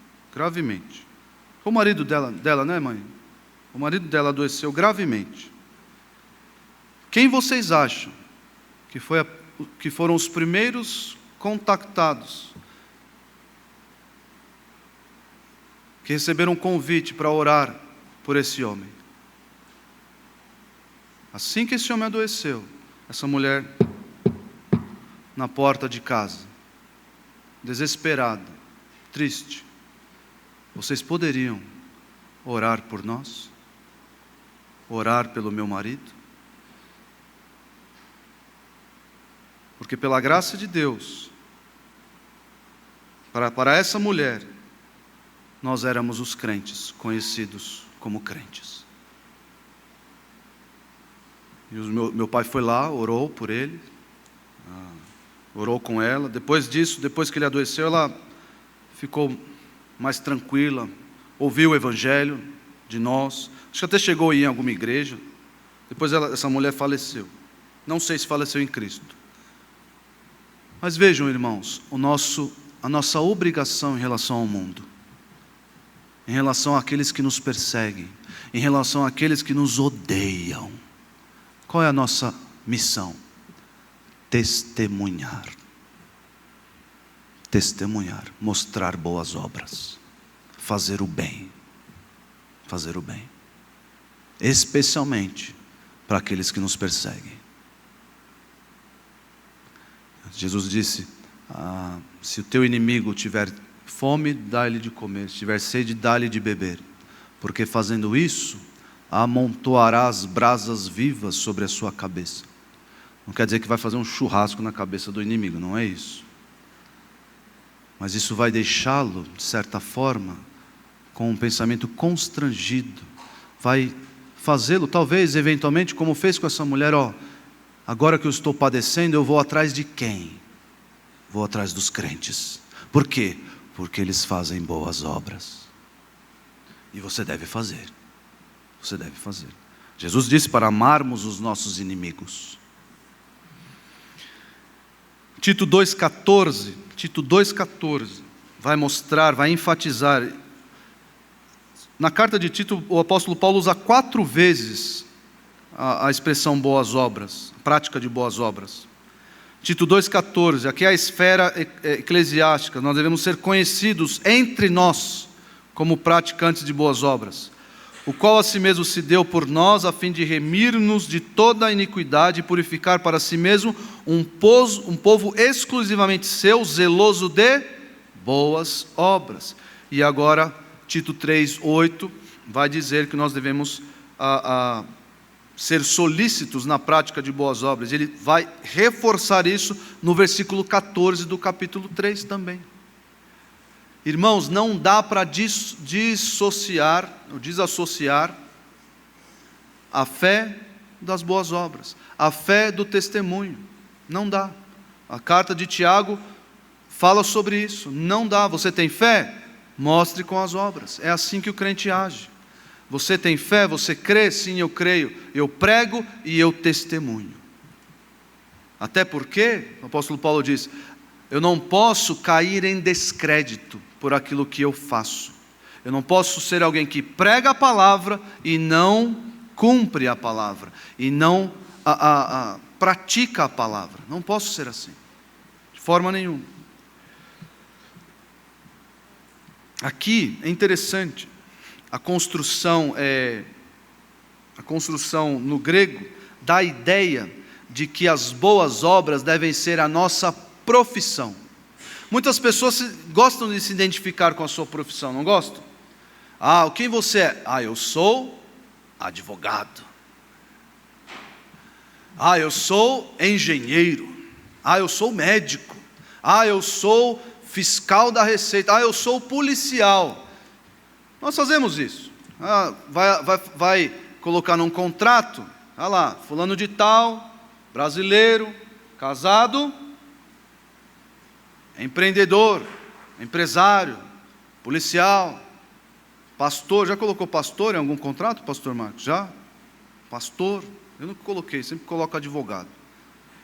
S1: O marido dela, né, mãe? O marido dela adoeceu gravemente. Quem vocês acham que foram os primeiros contactados, que receberam um convite para orar por esse homem? Assim que esse homem adoeceu, essa mulher na porta de casa, desesperada, triste: vocês poderiam orar por nós? Orar pelo meu marido? Porque pela graça de Deus, para essa mulher, nós éramos os crentes, conhecidos como crentes. E meu pai foi lá, orou por ele, orou com ela. Depois disso, depois que ele adoeceu, ela ficou mais tranquila, ouviu o evangelho de nós. Acho que até chegou a ir em alguma igreja. Depois essa mulher faleceu. Não sei se faleceu em Cristo. Mas vejam, irmãos, a nossa obrigação em relação ao mundo, em relação àqueles que nos perseguem, em relação àqueles que nos odeiam. Qual é a nossa missão? Testemunhar, mostrar boas obras, fazer o bem, especialmente para aqueles que nos perseguem. Jesus disse: se o teu inimigo estiver
S2: fome, dá-lhe de comer, se tiver sede, dá-lhe de beber, porque fazendo isso, amontoarás brasas vivas sobre a sua cabeça. Não quer dizer que vai fazer um churrasco na cabeça do inimigo, não é isso. Mas isso vai deixá-lo, de certa forma, com um pensamento constrangido. Vai fazê-lo, talvez, eventualmente, como fez com essa mulher, agora que eu estou padecendo, eu vou atrás de quem? Vou atrás dos crentes. Por quê? Porque eles fazem boas obras. E você deve fazer. Você deve fazer. Jesus disse para amarmos os nossos inimigos. Tito 2,14 vai mostrar, vai enfatizar. Na carta de Tito, o apóstolo Paulo usa 4 vezes a expressão boas obras, prática de boas obras. Tito 2,14, aqui é a esfera eclesiástica, nós devemos ser conhecidos entre nós como praticantes de boas obras, o qual a si mesmo se deu por nós, a fim de remir-nos de toda a iniquidade e purificar para si mesmo um povo exclusivamente seu, zeloso de boas obras. E agora, Tito 3,8 vai dizer que nós devemos ser solícitos na prática de boas obras. Ele vai reforçar isso no versículo 14 do capítulo 3 também. Irmãos, não dá para desassociar a fé das boas obras, a fé do testemunho. Não dá. A carta de Tiago fala sobre isso. Não dá. Você tem fé? Mostre com as obras. É assim que o crente age. Você tem fé? Você crê? Sim, eu creio. Eu prego e eu testemunho. Até porque, o apóstolo Paulo diz, eu não posso cair em descrédito por aquilo que eu faço. Eu não posso ser alguém que prega a palavra e não cumpre a palavra, e não pratica a palavra. Não posso ser assim, de forma nenhuma. Aqui é interessante, a construção no grego dá a ideia de que as boas obras devem ser a nossa profissão. Muitas pessoas gostam de se identificar com a sua profissão, não gostam? Quem você é? Eu sou advogado. Eu sou engenheiro. Eu sou médico. Eu sou fiscal da Receita. Eu sou policial. Nós fazemos isso. Vai colocar num contrato, lá, fulano de tal, brasileiro, casado, empreendedor, empresário, policial, pastor. Já colocou pastor em algum contrato, pastor Marcos? Já? Pastor? Eu nunca coloquei, sempre coloco advogado.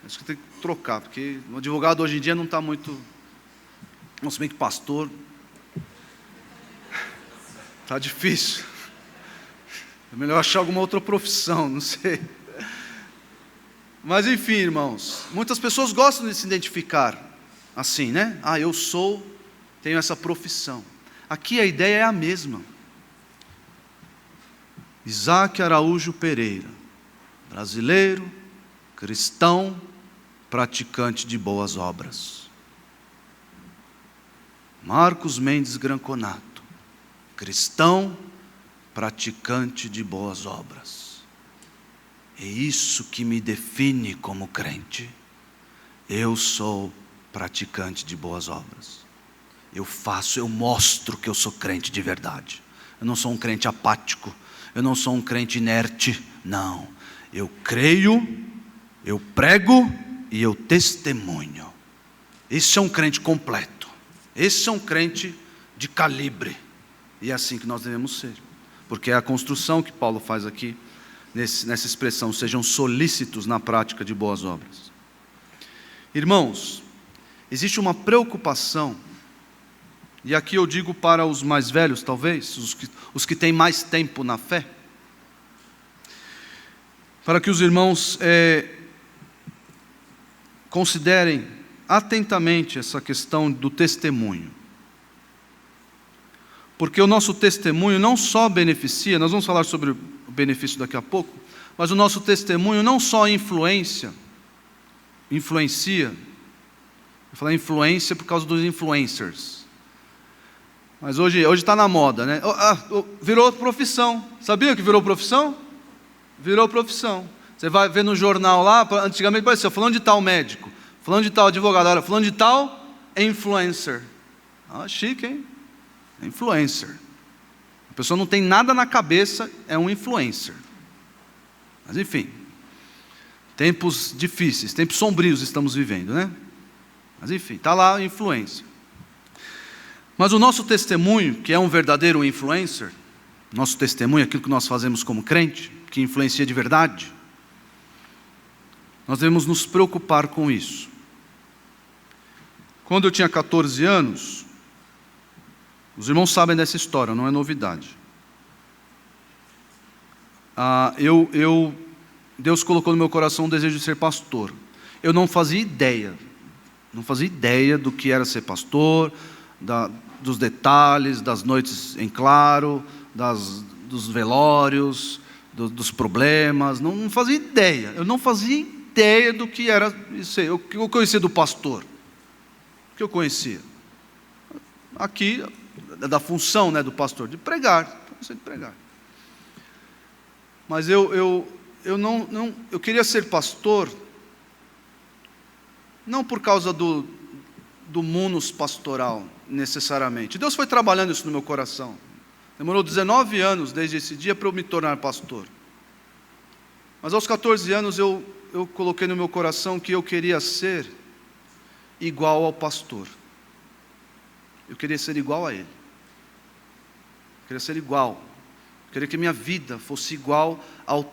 S2: Acho que tem que trocar, porque o advogado hoje em dia não está muito... Não, se bem que pastor... Está difícil. É melhor achar alguma outra profissão, não sei. Mas enfim, irmãos, muitas pessoas gostam de se identificar assim, né? Tenho essa profissão. Aqui a ideia é a mesma. Isaac Araújo Pereira, brasileiro, cristão, praticante de boas obras. Marcos Mendes Granconato, cristão, praticante de boas obras. É isso que me define como crente. Eu sou praticante de boas obras. Eu mostro que eu sou crente de verdade. Eu não sou um crente apático, eu não sou um crente inerte, não. Eu creio, eu prego e eu testemunho. Esse é um crente completo. Esse é um crente de calibre. E é assim que nós devemos ser. Porque é a construção que Paulo faz aqui, nessa expressão, sejam solícitos na prática de boas obras. Irmãos, existe uma preocupação, e aqui eu digo para os mais velhos talvez, os que têm mais tempo na fé, para que os irmãos considerem atentamente essa questão do testemunho. Porque o nosso testemunho não só beneficia, nós vamos falar sobre o benefício daqui a pouco, mas o nosso testemunho não só influencia, vou falar influência por causa dos influencers.
S1: Mas hoje está na moda, né? Virou profissão. Sabia que virou profissão? Virou profissão. Você vai ver no jornal lá, antigamente parecia, falando de tal médico, falando de tal advogado, agora falando de tal influencer. Chique, hein? Influencer. A pessoa não tem nada na cabeça, é um influencer. Mas enfim, tempos difíceis, tempos sombrios estamos vivendo, né? Mas enfim, está lá a influência. Mas o nosso testemunho, que é um verdadeiro influencer, nosso testemunho, aquilo que nós fazemos como crente, que influencia de verdade, nós devemos nos preocupar com isso. Quando eu tinha 14 anos, os irmãos sabem dessa história, não é novidade. Deus colocou no meu coração o desejo de ser pastor. Eu não fazia ideia do que era ser pastor, dos detalhes, das noites em claro, dos velórios, dos problemas, não fazia ideia. Eu não fazia ideia do que era isso aí. Eu conhecia do pastor. O que eu conhecia? Aqui, da função, né, do pastor, de pregar. Mas eu queria ser pastor, não por causa do munus pastoral, necessariamente. Deus foi trabalhando isso no meu coração. Demorou 19 anos desde esse dia para eu me tornar pastor. Mas aos 14 anos eu coloquei no meu coração que eu queria ser igual ao pastor. Eu queria ser igual a ele. Eu queria ser igual. Eu queria que minha vida fosse igual,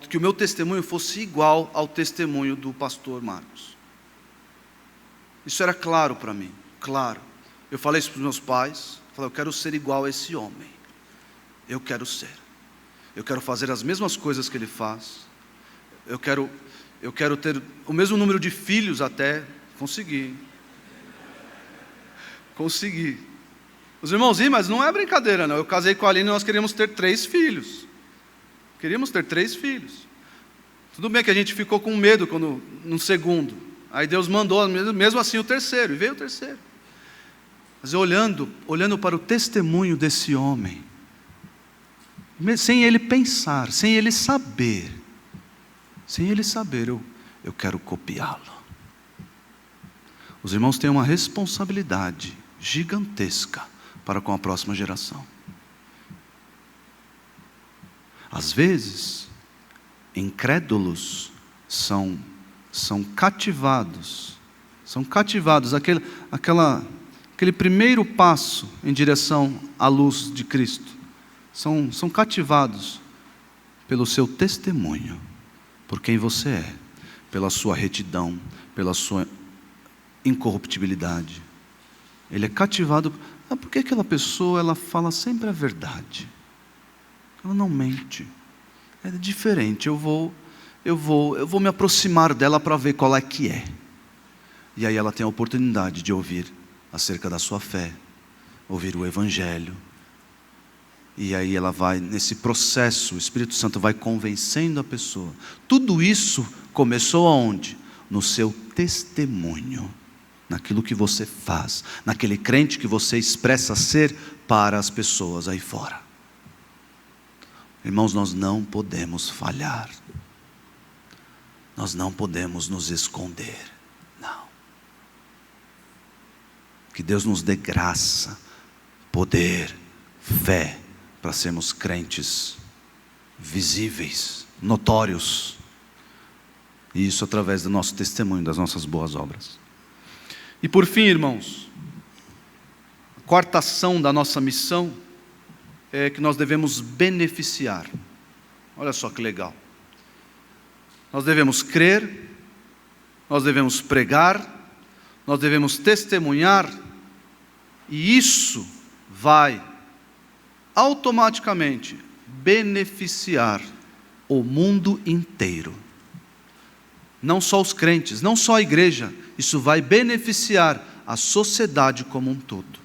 S1: que o meu testemunho fosse igual ao testemunho do pastor Marcos. Isso era claro para mim, claro. Eu falei isso para os meus pais, falei, eu quero ser igual a esse homem. Eu quero ser. Eu quero fazer as mesmas coisas que ele faz. Eu quero ter o mesmo número de filhos até. Consegui. Os irmãos, mas não é brincadeira não. Eu casei com a Aline e nós queríamos ter 3 filhos. Tudo bem que a gente ficou com medo no segundo. Aí Deus mandou mesmo assim o terceiro, e veio o terceiro. Mas eu olhando para o testemunho desse homem, sem ele pensar, sem ele saber, eu quero copiá-lo. Os irmãos têm uma responsabilidade gigantesca para com a próxima geração. Às vezes, incrédulos são cativados, aquele primeiro passo em direção à luz de Cristo, são cativados pelo seu testemunho, por quem você é, pela sua retidão, pela sua incorruptibilidade. Ele é cativado. Por que aquela pessoa ela fala sempre a verdade? Ela não mente. É diferente. Eu vou me aproximar dela para ver qual é que é. E aí ela tem a oportunidade de ouvir acerca da sua fé, ouvir o Evangelho. E aí ela vai, nesse processo, o Espírito Santo vai convencendo a pessoa. Tudo isso começou aonde? No seu testemunho, naquilo que você faz, naquele crente que você expressa ser para as pessoas aí fora. Irmãos, nós não podemos falhar. Nós não podemos nos esconder. Não. Que Deus nos dê graça, poder, fé, para sermos crentes visíveis, notórios. E isso através do nosso testemunho, das nossas boas obras. E por fim, irmãos, a quarta ação da nossa missão é que nós devemos beneficiar. Olha só que legal. Nós devemos crer, nós devemos pregar, nós devemos testemunhar, e isso vai automaticamente beneficiar o mundo inteiro. Não só os crentes, não só a igreja, isso vai beneficiar a sociedade como um todo.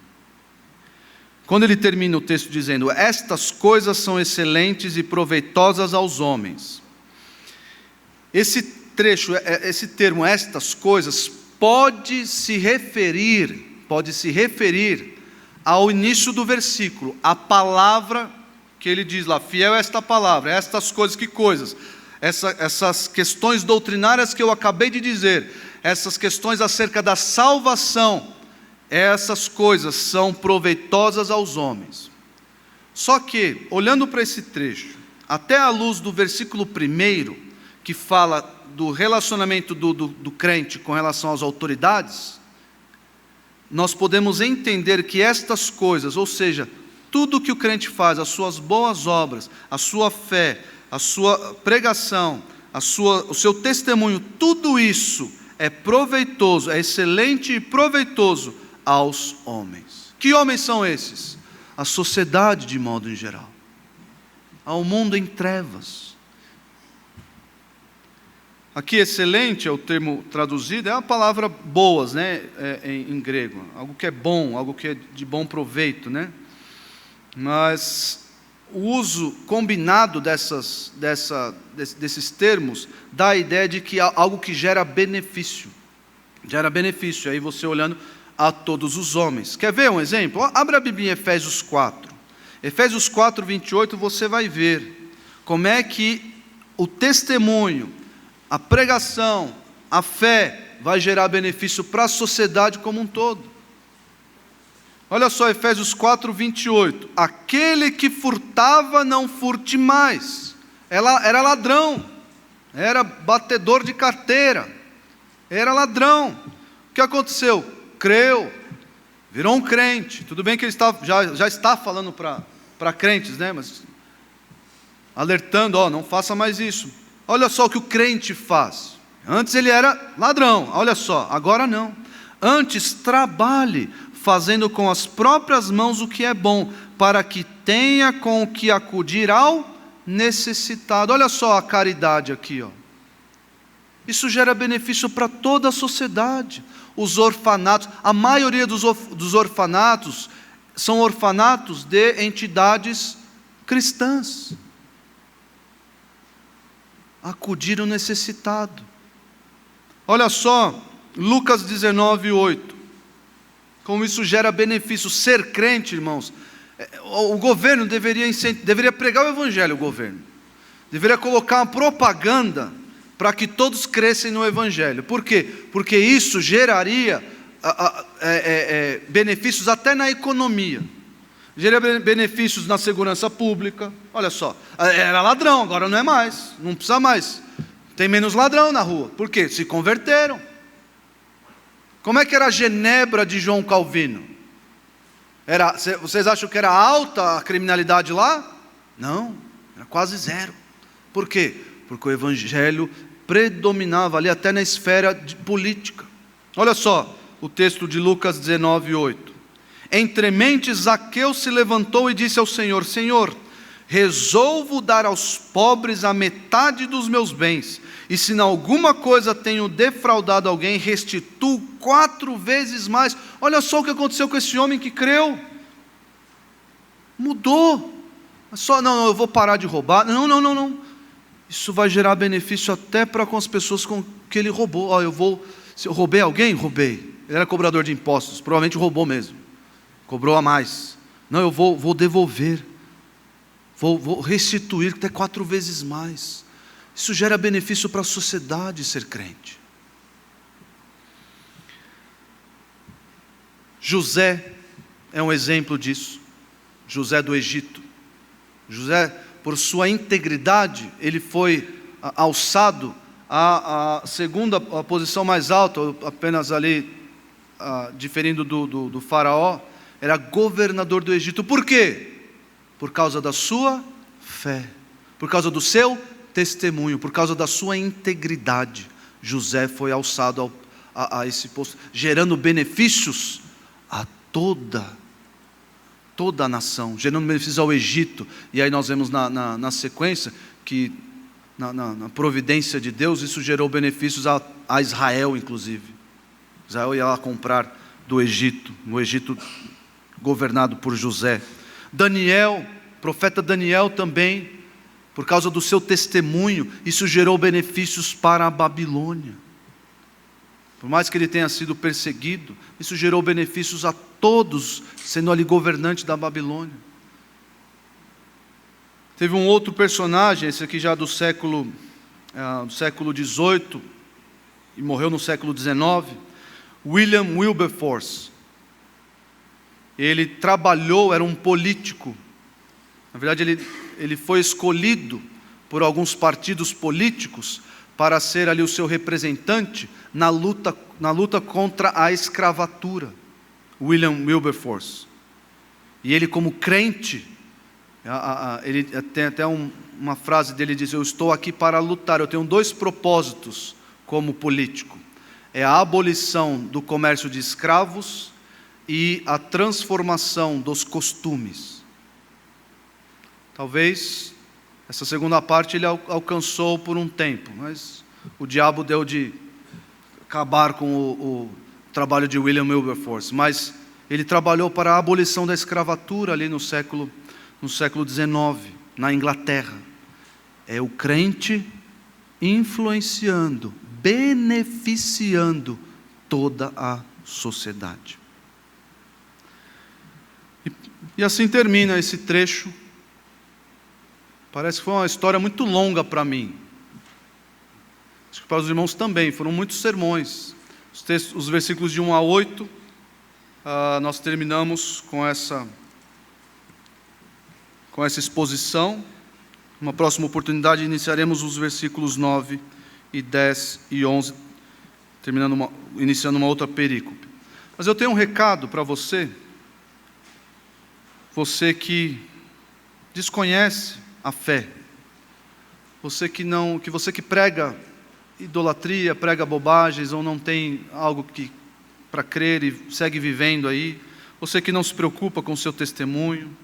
S1: Quando ele termina o texto dizendo, estas coisas são excelentes e proveitosas aos homens. Esse termo, estas coisas, pode se referir ao início do versículo, a palavra que ele diz lá, fiel é esta palavra, estas coisas, que coisas? Essas questões doutrinárias que eu acabei de dizer, essas questões acerca da salvação, essas coisas são proveitosas aos homens. Só que, olhando para esse trecho, até à luz do versículo 1, que fala do relacionamento do crente com relação às autoridades, nós podemos entender que estas coisas, ou seja, tudo que o crente faz, as suas boas obras, a sua fé, a sua pregação, o seu testemunho, tudo isso é proveitoso, é excelente e proveitoso aos homens. Que homens são esses? A sociedade de modo em geral, ao mundo em trevas. Aqui excelente é o termo traduzido, é a palavra boas, né, em grego, algo que é bom, algo que é de bom proveito, né? Mas o uso combinado desses termos dá a ideia de que é algo que gera benefício, aí você olhando a todos os homens. Quer ver um exemplo? Abra a Bíblia em Efésios 4, Efésios 4, 28, você vai ver como é que o testemunho, a pregação, a fé vai gerar benefício para a sociedade como um todo. Olha só, Efésios 4, 28. Aquele que furtava, não furte mais. Era ladrão, era batedor de carteira, era ladrão. O que aconteceu? Creu, virou um crente. Tudo bem que ele já está falando para crentes, né? Mas alertando, não faça mais isso. Olha só o que o crente faz. Antes ele era ladrão, olha só, agora não. Antes trabalhe, fazendo com as próprias mãos o que é bom, para que tenha com o que acudir ao necessitado. Olha só a caridade aqui, Isso gera benefício para toda a sociedade. Os orfanatos, a maioria dos orfanatos são orfanatos de entidades cristãs. Acudir o necessitado. Olha só, Lucas 19, 8. Como isso gera benefício. Ser crente, irmãos, o governo deveria pregar o evangelho, o governo. Deveria colocar uma propaganda para que todos crescem no evangelho. Por quê? Porque isso geraria benefícios até na economia. Geraria benefícios na segurança pública. Olha só, era ladrão, agora não é mais, não precisa mais. Tem menos ladrão na rua. Por quê? Se converteram. Como é que era a Genebra de João Calvino? Vocês acham que era alta a criminalidade lá? Não, era quase zero. Por quê? Porque o evangelho predominava ali até na esfera política. Olha só o texto de Lucas 19, 8. Entre mentes, Zaqueu se levantou e disse ao Senhor: Senhor, resolvo dar aos pobres a metade dos meus bens, e se em alguma coisa tenho defraudado alguém, restituo 4 vezes mais. Olha só o que aconteceu com esse homem que creu. Mudou. Não, eu vou parar de roubar. Não. Isso vai gerar benefício até para com as pessoas com que ele roubou. Se eu roubei alguém, roubei. Ele era cobrador de impostos, provavelmente roubou mesmo. Cobrou a mais. Não, eu vou devolver. Vou restituir até 4 vezes mais. Isso gera benefício para a sociedade ser crente. José é um exemplo disso. José do Egito. José, por sua integridade, ele foi alçado à segunda, a posição mais alta, apenas ali, diferindo do faraó, era governador do Egito. Por quê? Por causa da sua fé, por causa do seu testemunho, por causa da sua integridade. José foi alçado a esse posto, gerando benefícios a toda a nação, gerando benefícios ao Egito. E aí nós vemos na sequência que na providência de Deus isso gerou benefícios a Israel, inclusive. Israel ia lá comprar do Egito, no Egito governado por José. Daniel, profeta Daniel também, por causa do seu testemunho, isso gerou benefícios para a Babilônia. Por mais que ele tenha sido perseguido, isso gerou benefícios a
S2: todos sendo ali governante da Babilônia.
S1: Teve um outro personagem, esse aqui já do século XVIII, e morreu no século XIX, William Wilberforce. Ele trabalhou, era um político. Na verdade, ele foi escolhido por alguns partidos políticos para ser ali o seu representante na luta contra a escravatura. William Wilberforce. E ele, como crente, ele tem até uma frase dele, diz: eu estou aqui para lutar, eu tenho 2 propósitos como político. É a abolição do comércio de escravos e a transformação dos costumes. Talvez essa segunda parte ele alcançou por um tempo, mas o diabo deu de acabar com o trabalho de William Wilberforce. Mas ele trabalhou para a abolição da escravatura ali no século XIX, na Inglaterra. É o crente influenciando, beneficiando toda a sociedade. E assim termina esse trecho. Parece que foi uma história muito longa para mim. Acho que para os irmãos também, foram muitos sermões. Os versículos de 1 a 8, nós terminamos com essa exposição. Numa próxima oportunidade, iniciaremos os versículos 9 e 10 e 11, iniciando uma outra perícope. Mas eu tenho um recado para você que desconhece a fé, você que prega idolatria, prega bobagens, ou não tem algo para crer e segue vivendo aí, você que não se preocupa com o seu testemunho,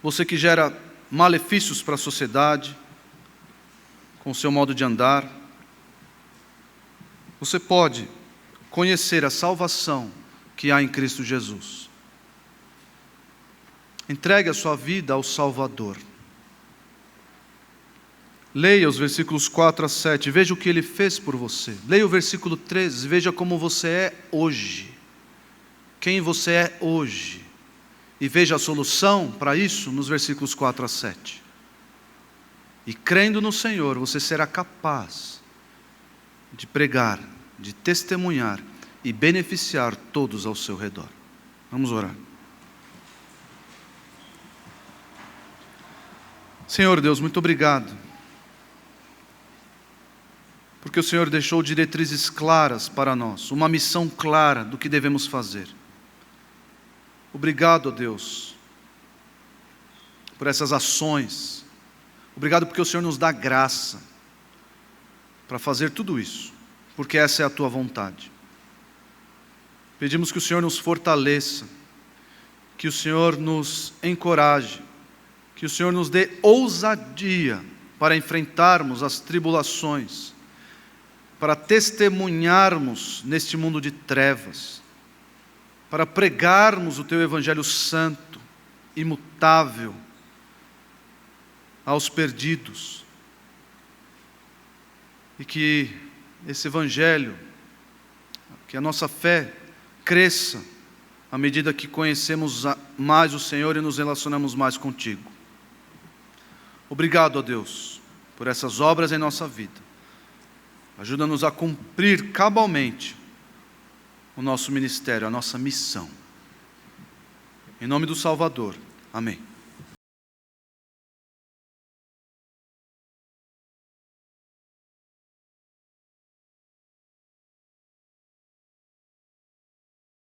S1: você que gera malefícios para a sociedade, com o seu modo de andar, você pode conhecer a salvação que há em Cristo Jesus. Entregue a sua vida ao Salvador. Leia os versículos 4 a 7, veja o que Ele fez por você. Leia o versículo 13, veja como você é hoje. Quem você é hoje. E veja a solução para isso nos versículos 4 a 7. E crendo no Senhor, você será capaz de pregar, de testemunhar e beneficiar todos ao seu redor. Vamos orar. Senhor Deus, muito obrigado, porque o Senhor deixou diretrizes claras para nós, uma missão clara do que devemos fazer. Obrigado, ó Deus, por essas ações. Obrigado porque o Senhor nos dá graça para fazer tudo isso, porque essa é a Tua vontade. Pedimos que o Senhor nos fortaleça, que o Senhor nos encoraje, que o Senhor nos dê ousadia para enfrentarmos as tribulações, para testemunharmos neste mundo de trevas, para pregarmos o Teu Evangelho santo, imutável, aos perdidos. E que esse Evangelho, que a nossa fé cresça à medida que conhecemos mais o Senhor e nos relacionamos mais contigo. Obrigado, ó Deus, por essas obras em nossa vida. Ajuda-nos a cumprir cabalmente o nosso ministério, a nossa missão. Em nome do Salvador. Amém.